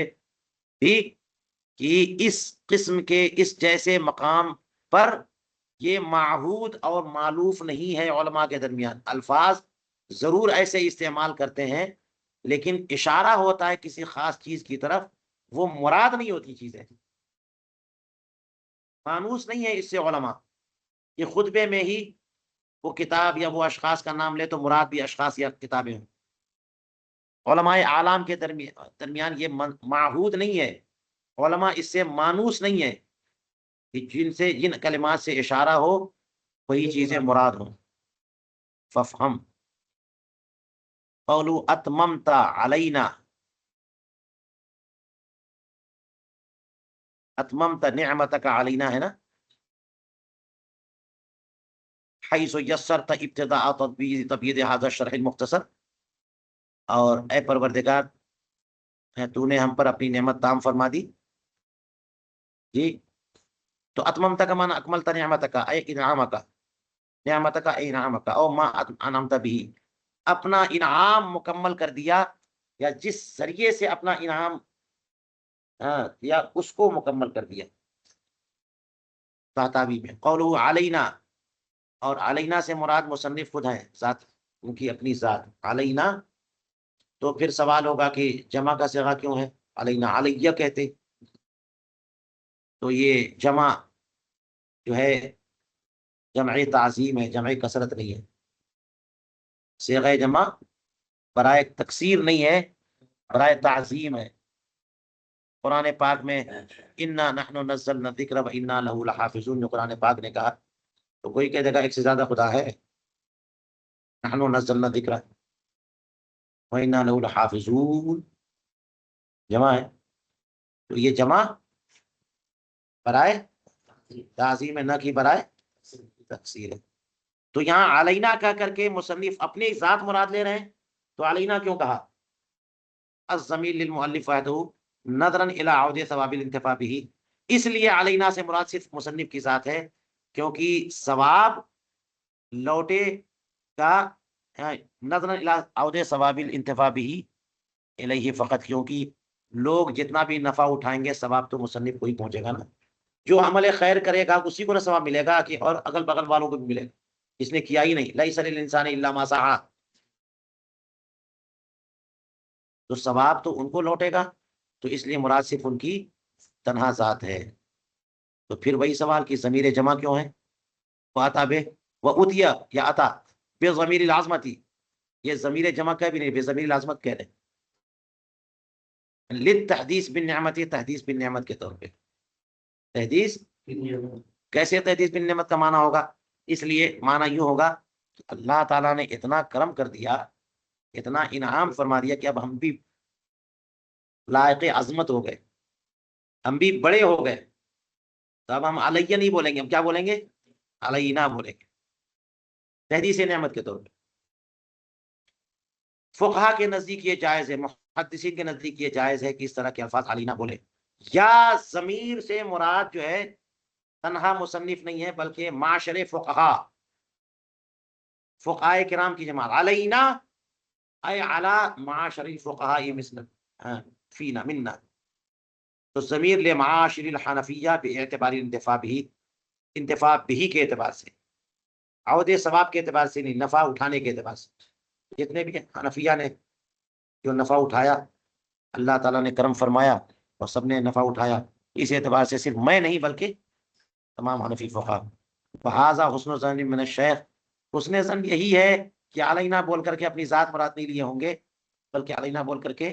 بھی کہ اس قسم کے اس جیسے مقام پر یہ معہود اور معلوف نہیں ہے. علماء کے درمیان الفاظ ضرور ایسے استعمال کرتے ہیں، لیکن اشارہ ہوتا ہے کسی خاص چیز کی طرف، وہ مراد نہیں ہوتی چیزیں، مانوس نہیں ہے اس سے. علماء یہ خطبے میں ہی وہ کتاب یا وہ اشخاص کا نام لے تو مراد بھی اشخاص یا کتابیں ہوں. علماء عالم کے درمیان یہ معہود نہیں ہے، علماء اس سے مانوس نہیں ہے کہ جن کلمات سے اشارہ ہو وہی چیزیں مراد ہوں. ففہم قولوا اتممت علینا، اتممت نعمتک علینا ہے نا، حیث یسرت ابتداء تبیید هذا الشرح المختصر، اور اے پروردگار تو نے ہم پر اپنی نعمت تام فرما دی. جی، تو اتممت کا معنی اکملت نعمتک اے انعامک، نعمتک اے انعامک او ما انعمت بھی، اپنا انعام مکمل کر دیا، یا جس ذریعے سے اپنا انعام یا اس کو مکمل کر دیا. تاتابی میں قولہ علینا، اور علینا سے مراد مصنف خود ہیں، ذات ان کی اپنی ذات علینا. تو پھر سوال ہوگا کہ جمع کا صیغہ کیوں ہے، علینا علیہ کہتے، تو یہ جمع جو ہے جمع تعظیم ہے، جمع کثرت نہیں ہے. صیغہ جمع برائے تکسیر نہیں ہے، برائے تعظیم ہے. قرآن پاک میں انا نحن نزلنا الذکر وانا لہ لحافظون، جو قرآن پاک نے کہا، تو کوئی کہہ دے گا ایک سے زیادہ خدا ہے. نحن نزلنا الذکر وانا لہ لحافظون جمع ہے، تو یہ جمع برائے تعظیم ہے، نہ کہ برائے تکسیر ہے. تو یہاں علینا کہہ کر کے مصنف اپنی ذات مراد لے رہے ہیں، تو علینا کیوں کہا؟ الضمیر للمؤلف وحدہ نظرا الی عود ثواب الانتفاع به، اس لیے علینا سے مراد صرف مصنف کی ذات ہے، کیونکہ ثواب لوٹے کا نظرا الی عود ثواب الانتفاع به الیہ فقط، کیونکہ لوگ جتنا بھی نفع اٹھائیں گے ثواب تو مصنف کو ہی پہنچے گا نا. جو عمل خیر کرے گا اسی کو نہ ثواب ملے گا، کہ اور اگل بغل والوں کو بھی ملے گا، اس نے کیا ہی نہیں. لیس للانسان الا ما سعى، تو ثواب تو ان کو لوٹے گا، تو اس لیے مراد صرف ان کی تنہا ذات ہے. تو پھر وہی سوال کہ ضمیر جمع کیوں ہے؟ وَأَتَى بِهِ وَأُتِيَ یا عطا بضمیر العظمتی، یہ ضمیر جمع کا بھی نہیں، بضمیر العظمت کہہ رہے ہیں. للتحدیث بالنعمت، تحدیث بالنعمت کے طور پہ. تحدیث کیسے تحدیث بالنعمت کا معنی ہوگا؟ اس لیے معنی یوں ہوگا کہ اللہ تعالیٰ نے اتنا کرم کر دیا، اتنا انعام فرما دیا کہ اب ہم بھی لائق عظمت ہو گئے، ہم بھی بڑے ہو گئے، تو اب ہم علیہ نہیں بولیں گے، ہم کیا بولیں گے؟ علینا بولیں گے، تحدیث نعمت کے طور پہ. فقہا کے نزدیک یہ جائز ہے، محدثین کے نزدیک یہ جائز ہے کہ اس طرح کے الفاظ علینا بولے. یا ضمیر سے مراد جو ہے تنہا مصنف نہیں ہے، بلکہ معاشر فقہا، فقہاء کرام کی جماعت. علینا اے علی معاشر الفقہاء مثل فینا منا، تو ضمیر لمعاشر الحنفیہ باعتبار انتفاع بھی، انتفاع بھی کے اعتبار سے، عود ثواب کے اعتبار سے نہیں، نفع اٹھانے کے اعتبار سے. جتنے بھی حنفیہ نے جو نفع اٹھایا، اللہ تعالیٰ نے کرم فرمایا اور سب نے نفع اٹھایا، اس اعتبار سے صرف میں نہیں بلکہ تمام حنفی فقہا. فہذا حسن ظن من الشیخ، حسن ظن یہی ہے کہ علینا بول کر کے اپنی ذات مراد نہیں لیے ہوں گے، بلکہ علینا بول کر کے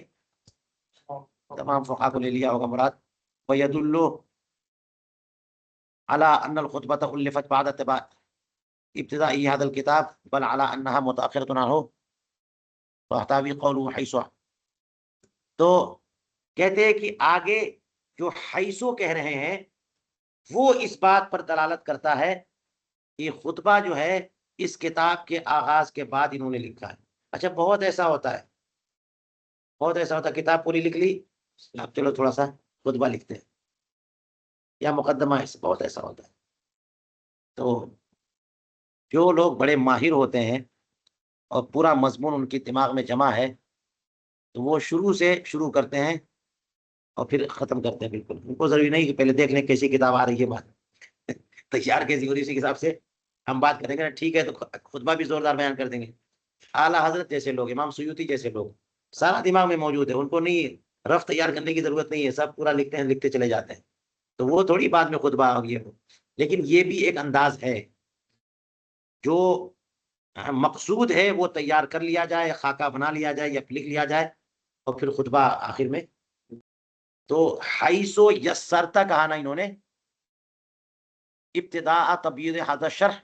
تمام فقہا کو لے لیا ہوگا مراد. ويدل على أن الخطبة ألفت بعد ابتداء هذا الكتاب بل على أنها متأخرة عنه فاحتوي قوله حيث. تو کہتے ہیں کہ آگے جو حیثو کہہ رہے ہیں وہ اس بات پر دلالت کرتا ہے کہ خطبہ جو ہے اس کتاب کے آغاز کے بعد انہوں نے لکھا ہے. اچھا بہت ایسا ہوتا ہے، بہت ایسا ہوتا ہے، کتاب پوری لکھ لی، اب چلو تھوڑا سا خطبہ لکھتے ہیں یا مقدمہ، بہت ایسا ہوتا ہے. تو جو لوگ بڑے ماہر ہوتے ہیں اور پورا مضمون ان کے دماغ میں جمع ہے تو وہ شروع سے شروع کرتے ہیں اور پھر ختم کرتے ہیں. بالکل ان کو ضروری نہیں کہ پہلے دیکھ لیں کیسی کتاب آ رہی ہے، بات تیار کیسی ہو رہی ہے، اسی حساب سے ہم بات کریں گے. ٹھیک ہے تو خطبہ بھی زوردار بیان کر دیں گے. اعلیٰ حضرت جیسے لوگ، امام سیوطی جیسے لوگ، سارا دماغ میں موجود ہے، ان کو نہیں رف تیار کرنے کی ضرورت نہیں ہے، سب پورا لکھتے ہیں، لکھتے چلے جاتے ہیں. تو وہ تھوڑی بعد میں خطبہ آ گیا ہو. لیکن یہ بھی ایک انداز ہے، جو مقصود ہے وہ تیار کر لیا جائے، خاکہ بنا لیا جائے یا لکھ لیا جائے اور پھر خطبہ آخر میں. تو حیثو یسرتا کہا نا انہوں نے، ابتداء تبیید ھذا الشرح،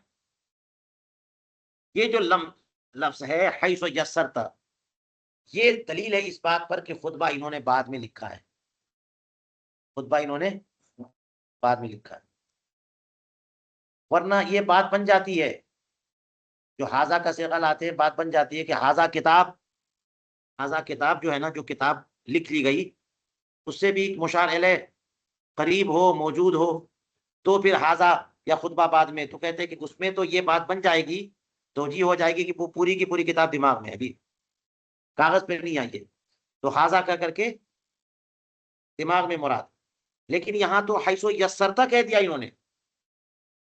یہ جو لفظ ہے حیثو یسرتا، یہ دلیل ہے اس بات پر کہ خطبہ انہوں نے بعد میں لکھا ہے، خطبہ انہوں نے بعد میں لکھا ہے. ورنہ یہ بات بن جاتی ہے، جو حاضہ کا صیغہ لاتے ہیں، بات بن جاتی ہے کہ حاضہ کتاب، حاضہ کتاب جو ہے نا، جو کتاب لکھ لی گئی اس سے بھی مشار الیہ قریب ہو، موجود ہو، تو پھر حاضہ یا خطبہ بعد میں. تو کہتے ہیں کہ اس میں تو یہ بات بن جائے گی، توجیہ ہو جائے گی کہ وہ پوری کی پوری کتاب دماغ میں ابھی کاغذ پہ نہیں آئی ہے، تو حاضہ کہہ کر کے دماغ میں مراد. لیکن یہاں تو حیثو یسرتا کہہ دیا انہوں نے،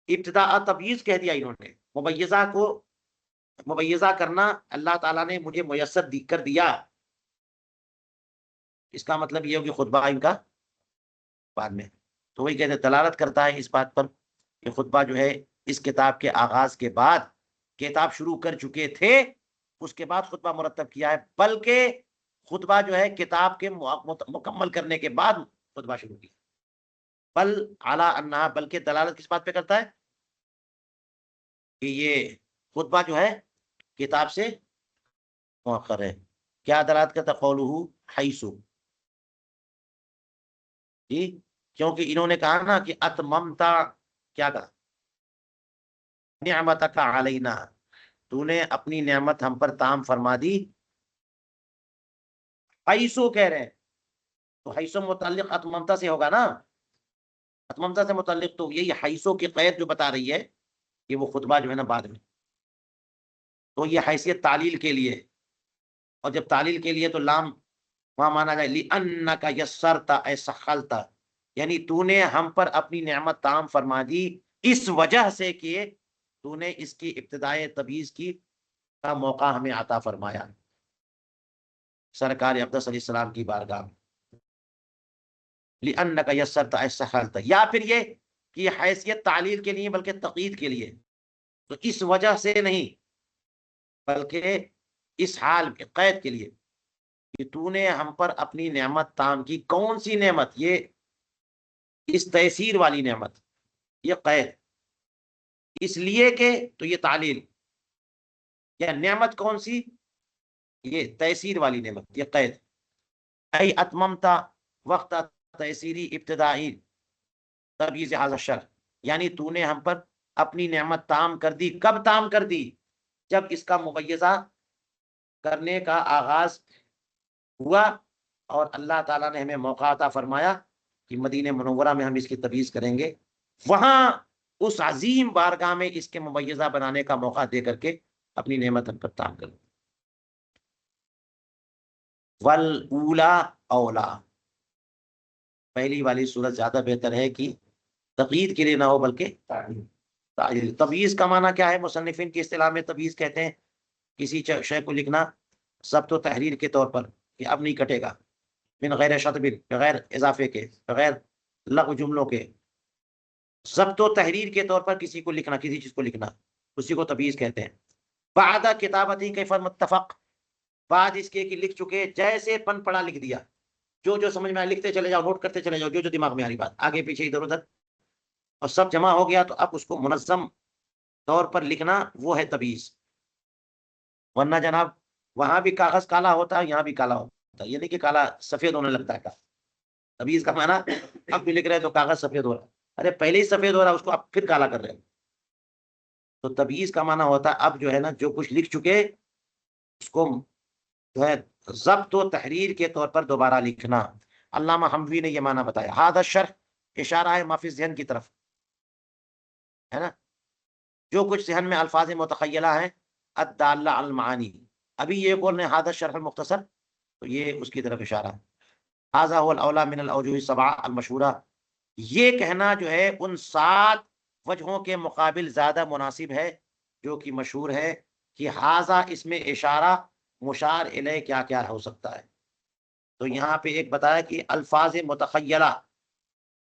ابتداء تبییض کہہ دیا انہوں نے، مبیضہ کو مبیضہ کرنا اللہ تعالیٰ نے مجھے میسر کر دیا. اس کا مطلب یہ ہو کہ خطبہ ان کا بعد میں. تو وہی کہتے ہیں دلالت کرتا ہے اس بات پر کہ خطبہ جو ہے اس کتاب کے آغاز کے بعد، کتاب شروع کر چکے تھے اس کے بعد خطبہ مرتب کیا ہے، بلکہ خطبہ جو ہے کتاب کے مکمل کرنے کے بعد خطبہ شروع کیا. بل اعلیٰ انہا، بلکہ دلالت کس بات پہ کرتا ہے کہ یہ خطبہ جو ہے کتاب سے مؤخر ہے. کیا دلالت کرتا؟ قولہ حیثو، جی کیونکہ انہوں نے کہا نا کہ اتممتا، کیا کہا؟ نعمتک علینا، تو نے اپنی نعمت ہم پر تام فرما دی. حیثو کہہ رہے ہیں تو حیثو متعلق اتممتا سے ہوگا نا، اتممتا سے متعلق. تو یہی حیثو کی قید جو بتا رہی ہے کہ وہ خطبہ جو ہے نا بعد میں. تو یہ حیثیت تعلیل کے لیے، اور جب تعلیل کے لیے تو لام وہاں مانا جائے لِأَنَّكَ يَسَّرْتَ اے سَخَّلْتَ، یعنی تو نے ہم پر اپنی نعمت تام فرما دی اس وجہ سے کہ تو نے اس کی ابتدائے تبییض کی کا موقع ہمیں عطا فرمایا سرکار اقدس علیہ السلام کی بارگاہ میں. لِأَنَّكَ يَسَّرْتَ اے سَخَّلْتَ، یا پھر یہ کہ یہ حیثیت تعلیل کے لیے بلکہ تقیید کے لیے. تو اس وجہ سے نہیں بلکہ اس حال میں قید کے لیے کہ تو نے ہم پر اپنی نعمت تام کی. کون سی نعمت؟ یہ اس تیسیر والی نعمت، یہ قید اس لیے کہ، تو یہ تعلیل یا نعمت کون سی؟ یہ تیسیر والی نعمت، یہ قید. ای اتممتا وقت تیسیری ابتدائی تبییض ھذا الشرع، یعنی تو نے ہم پر اپنی نعمت تام کر دی. کب تام کر دی؟ جب اس کا مبیضہ کرنے کا آغاز ہوا اور اللہ تعالیٰ نے ہمیں موقع عطا فرمایا کہ مدینہ منورہ میں ہم اس کی تبییض کریں گے. وہاں اس عظیم بارگاہ میں اس کے مبیضہ بنانے کا موقع دے کر کے اپنی نعمت ہم پر تام کریں. والاولا اولا، پہلی والی صورت زیادہ بہتر ہے کہ تقیید کے لیے نہ ہو بلکہ تعلیل. تبییض کا معنی کیا ہے؟ مصنفین کی اصطلاح میں تبییض کہتے ہیں کسی شے کو لکھنا ضبط و تحریر کے طور پر کہ اب نہیں کٹے گا، من غیر شطب، بغیر اضافے کے، بغیر لغو جملوں کے، ضبط و تحریر کے طور پر کسی کو لکھنا، کسی چیز کو لکھنا، اسی کو تبییض کہتے ہیں. بعد کتابتی کیف متفق، بعد اس کے کہ لکھ چکے، جیسے پن پڑا لکھ دیا. جو جو سمجھ میں آئے لکھتے چلے جاؤ، نوٹ کرتے چلے جاؤ، جو جو دماغ میں آ رہی بات آگے پیچھے ادھر ادھر، اور سب جمع ہو گیا تو اب اس کو منظم طور پر لکھنا، وہ ہے تمییز. ورنہ جناب وہاں بھی کاغذ کالا ہوتا ہے، یہاں بھی کالا ہوتا ہے، یہ نہیں کہ کالا سفید ہونے لگتا ہے. تمییز کا معنی اب بھی لکھ رہے تو کاغذ سفید ہو رہا ہے، ارے پہلے ہی سفید ہو رہا ہے، اس کو اب پھر کالا کر رہے ہیں. تو تمییز کا معنی ہوتا ہے اب جو ہے نا جو کچھ لکھ چکے اس کو جو ہے ضبط و تحریر کے طور پر دوبارہ لکھنا. علامہ حموی نے یہ معنی بتایا. ھذا الشرح اشارہ ہے ما فی الذہن کی طرف، ہے نا، جو کچھ ذہن میں الفاظ متخیلہ ہیں، الدالہ علی المعانی. ابھی یہ بول رہے ہیں ھذا الشرح المختصر، تو یہ اس کی طرف اشارہ ہے. ھذا هو الاولی من الاوجه السبعہ المشہورہ، یہ کہنا جو ہے ان 7 وجہوں کے مقابل زیادہ مناسب ہے جو کہ مشہور ہے کہ ھذا اس میں اشارہ مشار الیہ کیا کیا ہو سکتا ہے. تو یہاں پہ ایک بتایا کہ الفاظ متخیلہ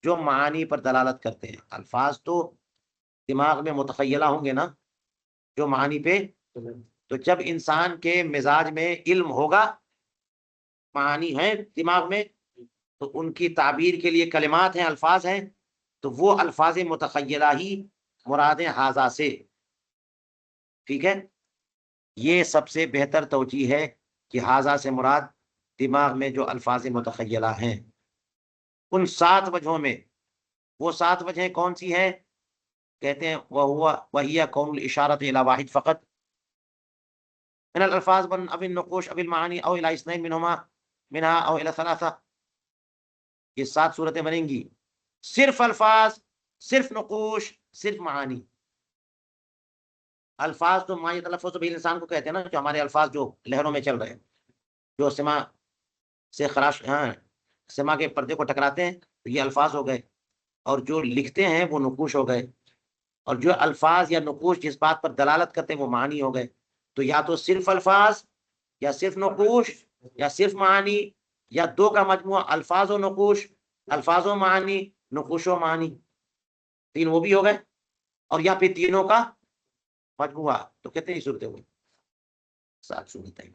جو معانی پر دلالت کرتے ہیں. الفاظ تو دماغ میں متخیلہ ہوں گے نا جو معانی پہ، تو جب انسان کے مزاج میں علم ہوگا، معانی ہے دماغ میں، تو ان کی تعبیر کے لیے کلمات ہیں، الفاظ ہیں، تو وہ الفاظ متخیلہ ہی مراد ہیں ھذا سے. ٹھیک ہے، یہ سب سے بہتر توجیہ ہے کہ ھذا سے مراد دماغ میں جو الفاظ متخیلہ ہیں ان 7 وجہوں میں. وہ 7 وجہیں کون سی ہیں؟ کہتے ہیں وَهِيَ كَوْنُ الْإِشَارَةِ إِلَى واحد فقط من الالفاظ او النقوش او المعانی او الى اثنين منها او الى ثلاثہ. یہ 7 صورتیں بنیں گی، صرف الفاظ، صرف نقوش، صرف معانی. الفاظ تو ما یتلفظ به الانسان کو کہتے ہیں نا، جو ہمارے الفاظ جو لہروں میں چل رہے ہیں، جو سما سے خراش، ہاں، سما کے پردے کو ٹکراتے ہیں، تو یہ الفاظ ہو گئے. اور جو لکھتے ہیں وہ نقوش ہو گئے، اور جو الفاظ یا نقوش جس بات پر دلالت کرتے ہیں وہ معانی ہو گئے. تو یا تو صرف الفاظ، یا صرف نقوش، یا صرف معانی، یا دو کا مجموعہ الفاظ و نقوش، الفاظ و معانی، نقوش و معانی، 3 وہ بھی ہو گئے، اور یا پھر تینوں کا مجموعہ. تو کتنی صورتیں ہوئی؟ 7 صورتیں.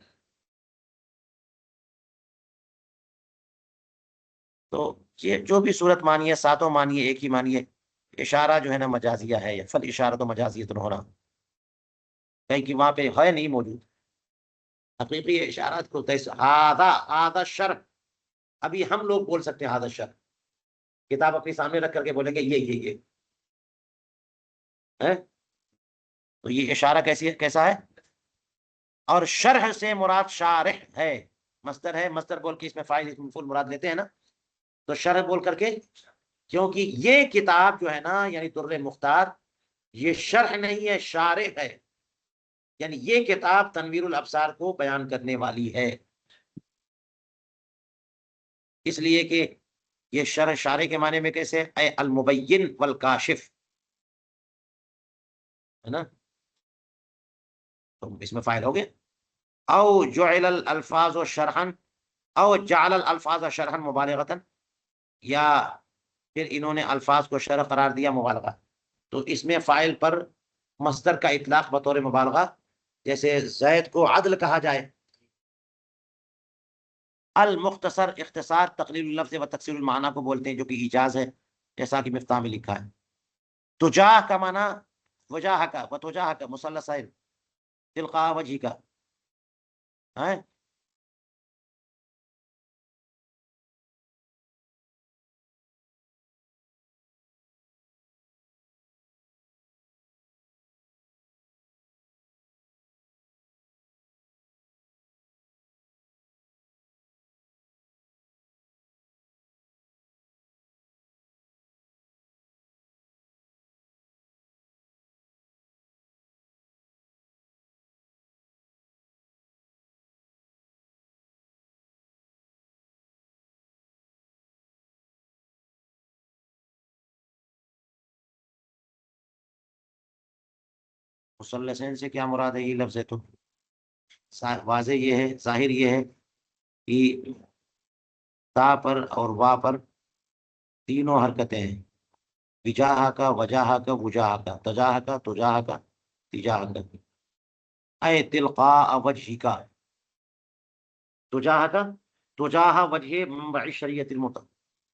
تو یہ جو بھی صورت مانی ہے، 7 مانی ہے، ایک ہی مانی ہے. اشارہ جو ہے نا مجازیہ ہے، یا فل اشارہ تو مجازیت ہونا، کہیں کہ وہاں پہ ہے نہیں موجود. حقیقی اشارات کو ھذا الشرح، ابھی ہم لوگ بول سکتے ہیں ھذا الشرح، کتاب اپنے سامنے رکھ کر کے بولیں گے یہ ہے. تو یہ اشارہ کیسا ہے؟ اور شرح سے مراد شارح ہے، مصدر ہے، مصدر بول کے اس میں فاعل اسم مفعول مراد لیتے ہیں نا، تو شرح بول کر کے، کیونکہ یہ کتاب جو ہے نا یعنی در مختار، یہ شرح نہیں ہے، شارح ہے. یعنی یہ کتاب تنویر الابصار کو بیان کرنے والی ہے، اس لیے کہ یہ شرح شارح کے معنی میں کیسے اے المبین والکاشف، ہے نا، تو اس میں فائل ہو گیا. او جعل الالفاظ شرحا، او جعل الالفاظ شرحا مبالغتا، یا پھر انہوں نے الفاظ کو شرح قرار دیا مبالغہ. تو اس میں فاعل پر مصدر کا اطلاق بطور مبالغہ، جیسے زید کو عدل کہا جائے. المختصر اختصار تقلیل اللفظ و تکثیر المعنی کو بولتے ہیں، جو کہ ایجاز ہے، جیسا کہ مفتاح میں لکھا ہے. تجاہ کا معنی وجاہ کا، و تجاہ کا مثلث ہے، تلقاء وجہی کا ہے. مثلثین سے کیا مراد ہے؟ یہ لفظ ہے تو واضح یہ ہے، ظاہر یہ ہے کہ تا پر اور وا پر تینوں حرکتیں ہیں، وجاہ کا، وجاہ کا، وجاہ کا، تجاہ کا، تجاہ کا، تجاہ کا. اے تلقاء وجہی کا، تجاہ کا، تجاہ وجہ منبع شریعت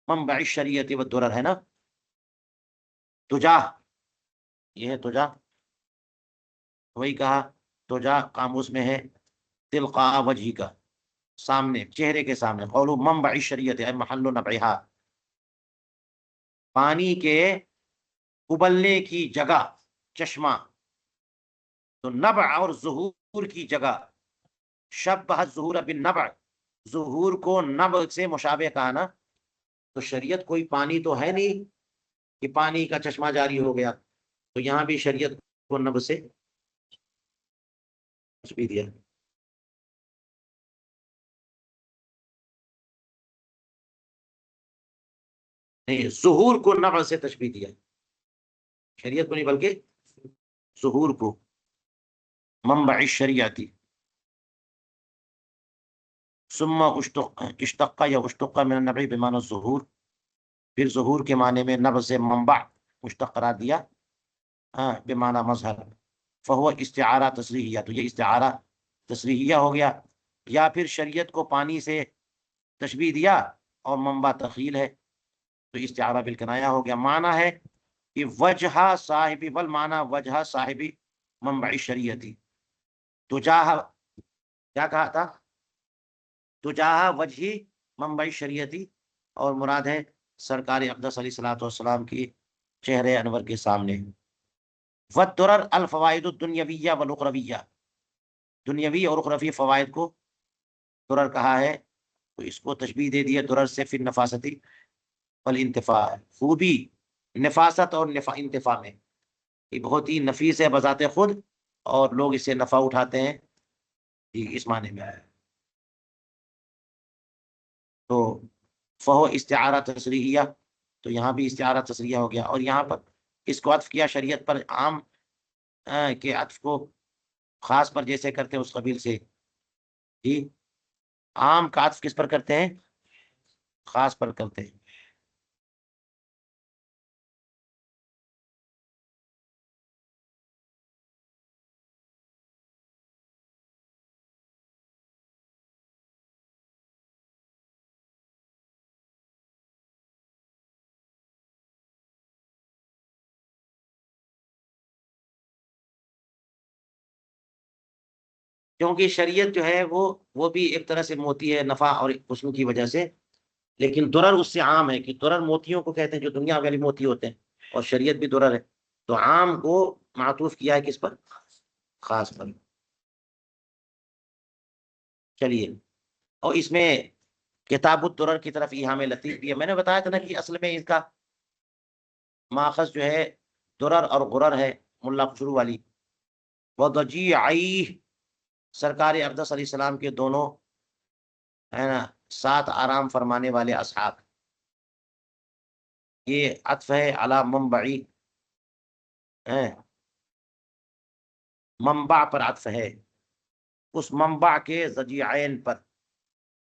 منبع شریعت و درر ہے نا، تجاہ، یہ ہے تجاہ، وہی کہا تجاہ قاموس میں ہے تلقاء وجہی کا، سامنے، چہرے کے سامنے، قولو منبع شریعت اے محل نبعہا، پانی کے ابلنے کی جگہ، چشمہ، تو نبع اور ظہور کی جگہ، شبہ الظہور بالنبع، ظہور کو نبع سے مشابہ کہا نا، تو شریعت کوئی پانی تو ہے نہیں کہ پانی کا چشمہ جاری ہو گیا، تو یہاں بھی شریعت کو نبع سے تشبیہ دیا۔ نہیں، ظہور کو نبع سے تشبیہ دیا، شریعت کو نہیں بلکہ ظہور کو، منبع الشریعتی، ثم اشتق یا اشتق من النبع بمعنی الظہور، پھر ظہور کے معنی میں نبع سے منبع مشتق قرار دیا، بمعنی مظہر، فہو استعارہ تصریحیہ، تو یہ استعارہ تصریحیہ ہو گیا، یا پھر شریعت کو پانی سے تشبیہ دیا اور منبع تخیل ہے، تو استعارہ بالکنایہ ہو گیا۔ معنی ہے کہ وجہ صاحبی، والمعنی وجہ صاحبی منبع شریعتی، تجاہ، کیا کہا تھا، تجاہ وجہی منبع شریعتی، اور مراد ہے سرکار اقدس علیہ الصلوۃ والسلام کی چہرے انور کے سامنے۔ والدرر الفوائد الدنیویہ والاخرویہ، دنیاوی اور اخروی فوائد کو درر کہا ہے، تو اس کو تشبیہ دے دیا درر سے، فی النفاستی والانتفاع، خوبی، نفاست اور انتفاع میں، یہ بہت ہی نفیس ہے بذات خود، اور لوگ اس سے نفع اٹھاتے ہیں، اس معنی میں ہے۔ تو فہو استعارہ تصریحیہ، تو یہاں بھی استعارہ تصریحیہ ہو گیا، اور یہاں پر اس کو عطف کیا شریعت پر، عام کے عطف کو خاص پر جیسے کرتے ہیں اس قبیل سے، جی، عام کا عطف کس پر کرتے ہیں، خاص پر کرتے ہیں۔ کیونکہ شریعت جو ہے وہ بھی ایک طرح سے موتی ہے، نفع اور حسن کی وجہ سے، لیکن درر اس سے عام ہے، کہ درر موتیوں کو کہتے ہیں جو دنیا والی موتی ہوتے ہیں، اور شریعت بھی درر ہے، تو عام کو معطوف کیا ہے کس پر، خاص پر۔ چلیے، اور اس میں کتاب الدرر کی طرف ایہام لطیف بھی ہے، میں نے بتایا تھا نا کہ اصل میں اس کا ماخذ جو ہے درر اور غرر ہے، ملا خسرو والی، وضجیعی، سرکار اقدس علیہ السلام کے دونوں، ہے نا، ساتھ آرام فرمانے والے اصحاب، یہ عطف ہے علی منبعی، منبع پر عطف ہے، اس منبع کے ضجیعین پر،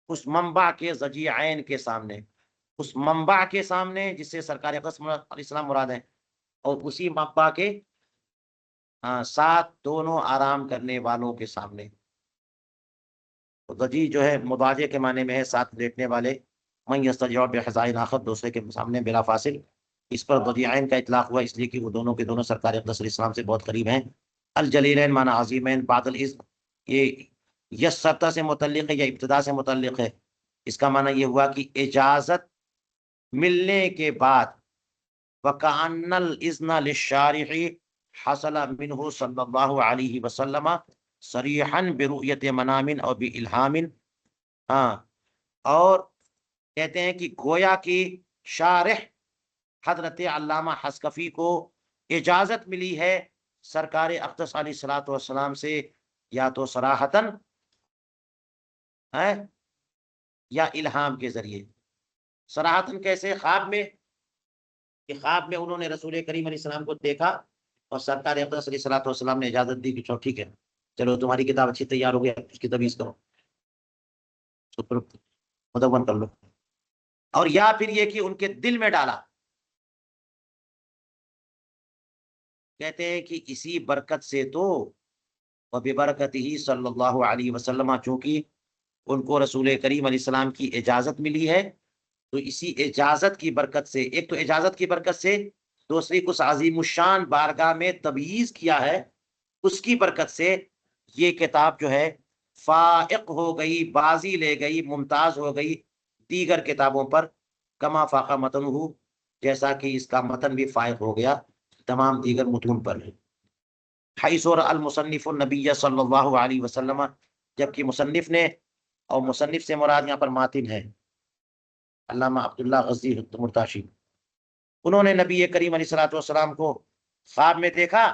اس منبع کے ضجیعین کے سامنے، اس منبع کے سامنے جس سے سرکار اقدس علیہ السلام مراد ہے، اور اسی منبع کے ساتھ دونوں آرام کرنے والوں کے سامنے، ضجیع جو ہے مضاجع کے معنی میں ہے، ساتھ لیٹنے والے، من یستجیع بحذائن آخر، دوسرے کے سامنے بلا فاصل، اس پر ضجیعین کا اطلاق ہوا اس لیے کہ وہ دونوں کے دونوں سرکار اقدس علیہ السلام سے بہت قریب ہیں۔ الجلیلین معنی عظیمین، بعد الاذن، یہ یسرتا سے متعلق ہے یا ابتدا سے متعلق ہے، اس کا معنی یہ ہوا کہ اجازت ملنے کے بعد، وَكَأَنَّ الْإِذْنَ لِلشَّارِعِ حَصَلَ مِنْهُ صلی اللہ علیہ وسلم صریحاً برؤیت منام اور بِإِلْہام، اور کہتے ہیں کہ گویا کی شارح حضرت علامہ حسکفی کو اجازت ملی ہے سرکار اقدس علیہ الصلوۃ والسلام سے، یا تو صراحتاً یا الہام کے ذریعے۔ صراحتاً کیسے، خواب میں، کہ خواب میں انہوں نے رسول کریم علیہ السلام کو دیکھا، اور سرکار اقدس علیہ الصلوۃ والسلام نے اجازت دی کہ چلو ٹھیک ہے، چلو تمہاری کتاب اچھی تیار ہو گیا، اس کی تمیز کرو، اس کو مدون کر لو، اور یا پھر یہ کہ ان کے دل میں ڈالا، کہتے ہیں کہ اسی برکت سے تو، وببرکتہ صلی اللہ علیہ وسلم، چونکہ ان کو رسول کریم علیہ السلام کی اجازت ملی ہے، تو اسی اجازت کی برکت سے، ایک تو اجازت کی برکت سے، دوسری اس عظیم الشان بارگاہ میں تبعیض کیا ہے، اس کی برکت سے یہ کتاب جو ہے فائق ہو گئی، بازی لے گئی، ممتاز ہو گئی دیگر کتابوں پر، کما فاقہ متن ہو، جیسا کہ اس کا متن بھی فائق ہو گیا تمام دیگر متون پر۔ حیث المصنف النبی صلی اللہ علیہ وسلم، جبکہ مصنف نے، اور مصنف سے مراد یہاں پر ماتن ہے علامہ عبداللہ غزی مرتاشی، انہوں نے نبی کریم علیہ الصلوۃ والسلام کو خواب میں دیکھا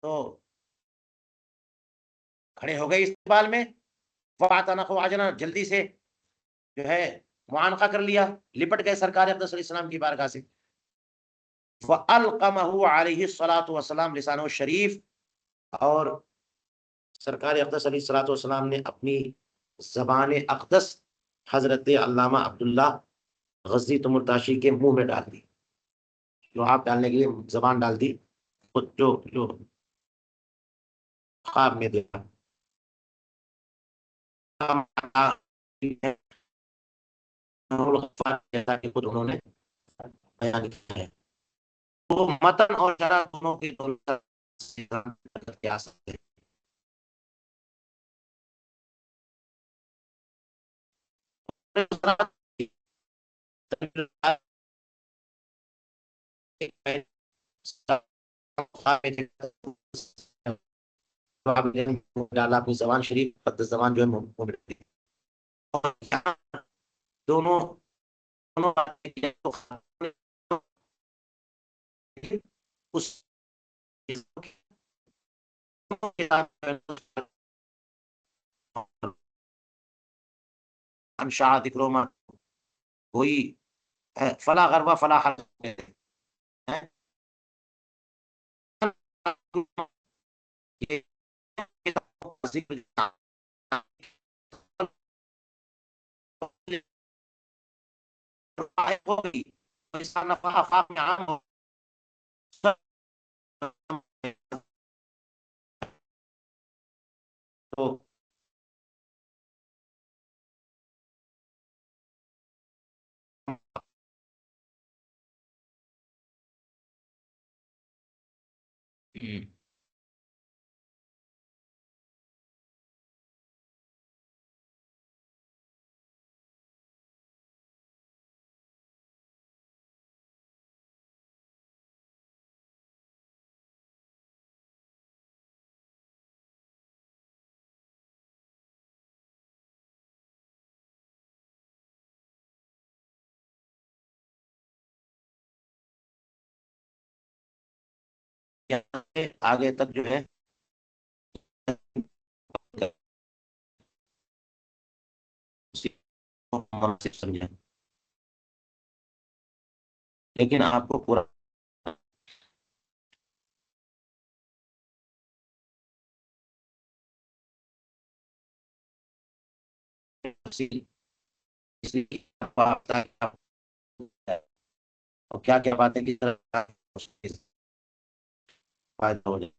تو کھڑے ہو گئے استقبال میں، فَاعْتَنَقُوا عَجْلًا، جلدی سے جو ہے معانقہ کر لیا، لپٹ گئے سرکار اقدس علیہ السلام کی بارگاہ سے۔ فَأَلْقَمَهُ عَلَيْهِ الصَّلَاةُ وَالسَّلَامُ لسانہ الشریف، اور سرکار اقدس علیہ الصلوۃ والسلام نے اپنی زبان اقدس حضرت علامہ عبداللہ غزی تمرتاشی کے منہ میں ڈال دی، جو آپ ڈالنے کے لیے زبان ڈال دی، خود جو خواب میں دیکھا، جیسا کہ خود انہوں نے بیان کیا ہے، تو متن اور شرح دونوں کی دولت سے کر آ سکتے ہیں۔ ڈالا اپنی زبان شریف مقدس زبان جو ہے اور یہاں دونوں دونوں اس انشاء ذکروما کوئی فلا غربہ فلا حرج ہے، یہ ذکر ہو گئی، اس کا نفع آفاق میں عام ہو، تو یہاں سے آگے تک جو ہے مناسب سمجھیں، لیکن آپ کو پورا اور کیا کیا باتیں کی طرح فائدہ ہو جائے،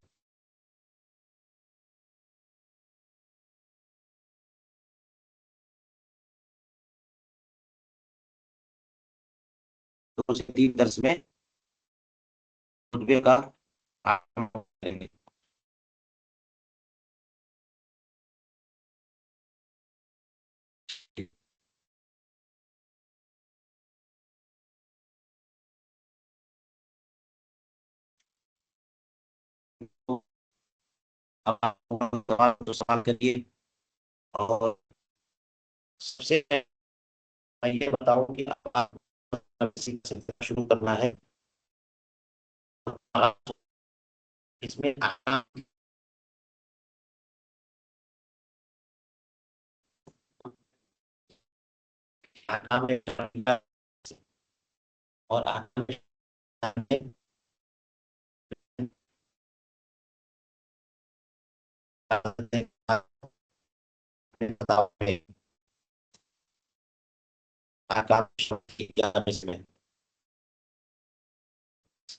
تو اس تین درس میں خطبے کا آغاز کریں گے۔ تو اب آپ کو سوال کریے، اور سب سے میں یہ بتاؤں کہ آپ شروع کرنا ہے، اس میں اور میں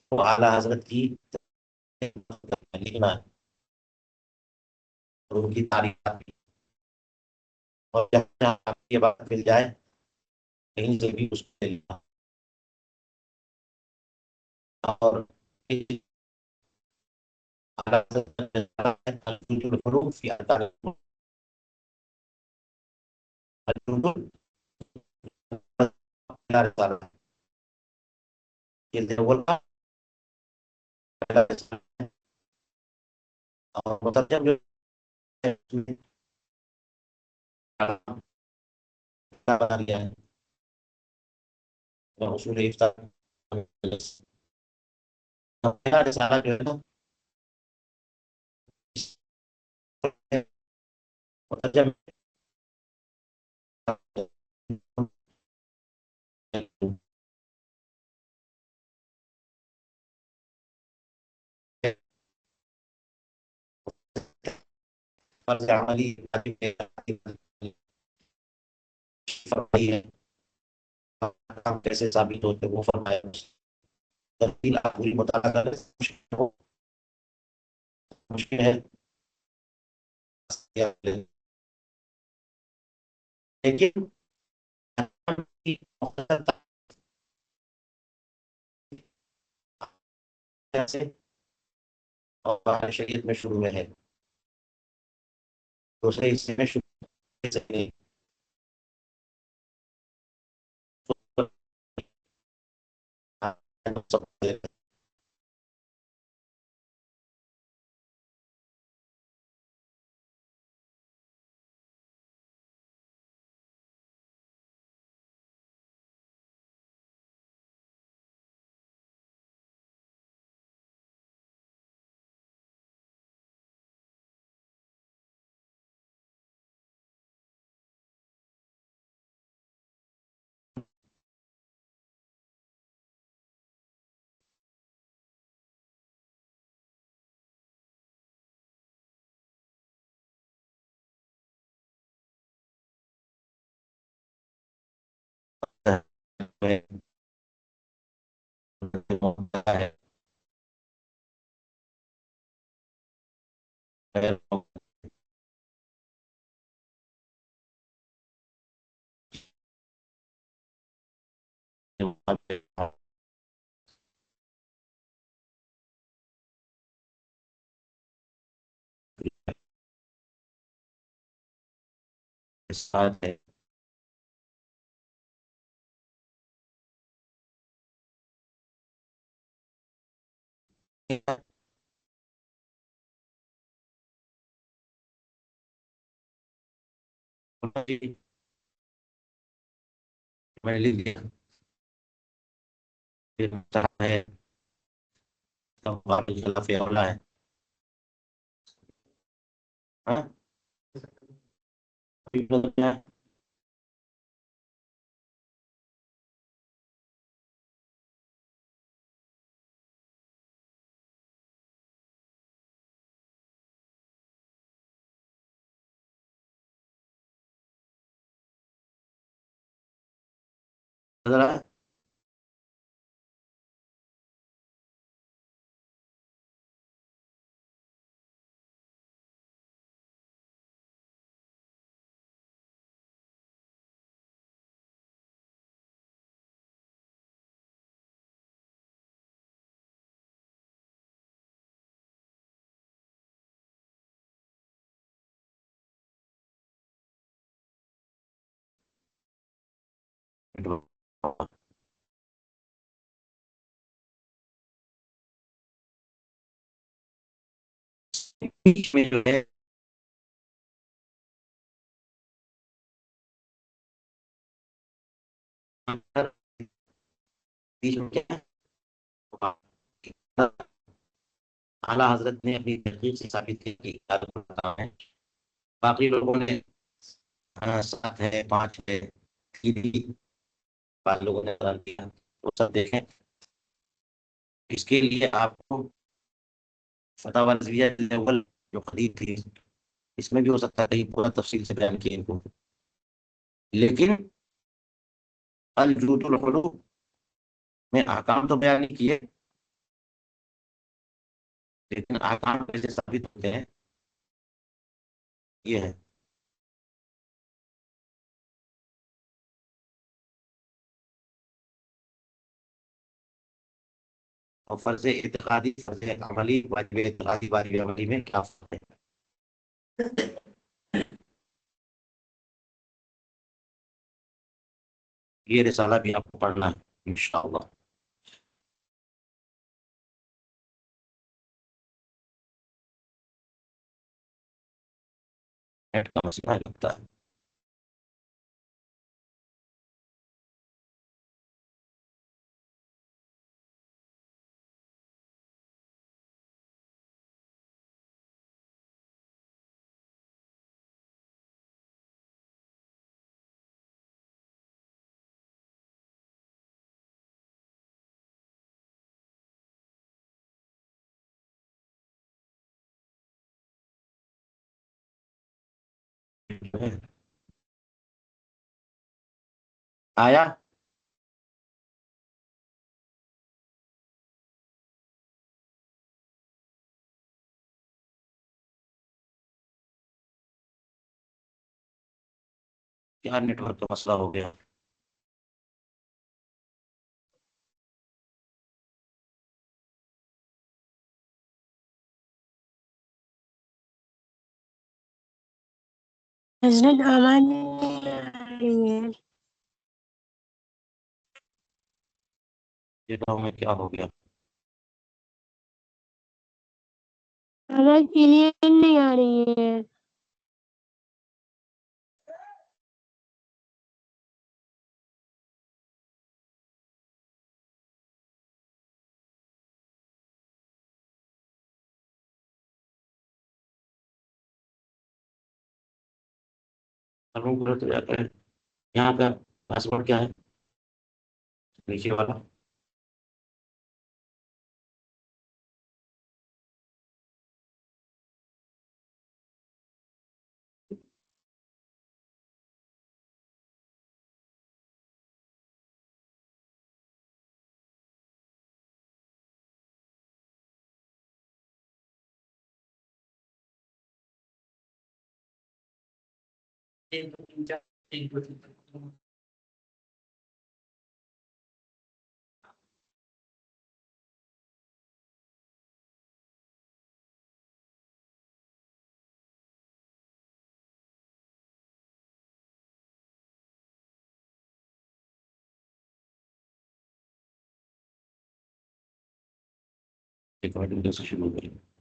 تو اعلیٰ حضرت کی لکھنا اور ان کی تعریف اور جب جہاں آپ کی یہ بات مل جائے کہیں سے بھی اس کو لے لینا۔ اور الحروف یا یہ اول کا پہلا رسالہ ہے، اور مترجم جو ہے اس میں بنا لیا ہے اور اصول افتاح پہلا رسالہ جو ہے نا مترجم فرض عملی فرمائی ہے، کام کیسے ثابت ہوتے ہیں وہ فرمایا، تفصیل آپ پوری مطالعہ کریں، مشکل ہے لیکن سے اور باہر شریعت میں شروع میں ہے، دوسرے حصے میں شروع سے ساتھ ہے میں لکھ دیا پھر ہے فیرولا ہے ہاں ذرا بیچ میں جو ہے بیچ میں کیا ہے؟ اعلیٰ حضرت نے اپنی تحقیق سے ثابت کیا کہ عبادت کا کام ہے، باقی لوگوں نے سات ہے پانچ ہے تین بھی بعض لوگوں نے قرار دیا، وہ سب دیکھیں۔ اس کے لیے آپ کو فتاوی رضویہ الاول جو قریب تھی اس میں بھی ہو سکتا ہے کہیں پورا تفصیل سے بیان کیا ان کو، لیکن الجود الحلو میں احکام تو بیان نہیں کیے، لیکن احکام کیسے ثابت ہوتے ہیں یہ ہے۔ اور فرض اعتقادی، فرض عملی، واجب اعتقادی، واجب عملی میں کیا فرق ہے؟ یہ رسالہ بھی آپ کو پڑھنا ہے انشاءاللہ. نیٹ کا مسئلہ لگتا ہے. آیا؟ کیا نیٹ ورک کا مسئلہ ہو گیا؟ حضرت آواز نہیں آ رہی ہے. یہ بتاؤ میں کیا ہو گیا؟ آواز کلیئر نہیں آ رہی ہے. تو جاتا ہے یہاں کا پاسورڈ کیا ہے نیچے والا؟ ریکارڈنگ سے شروع کریں.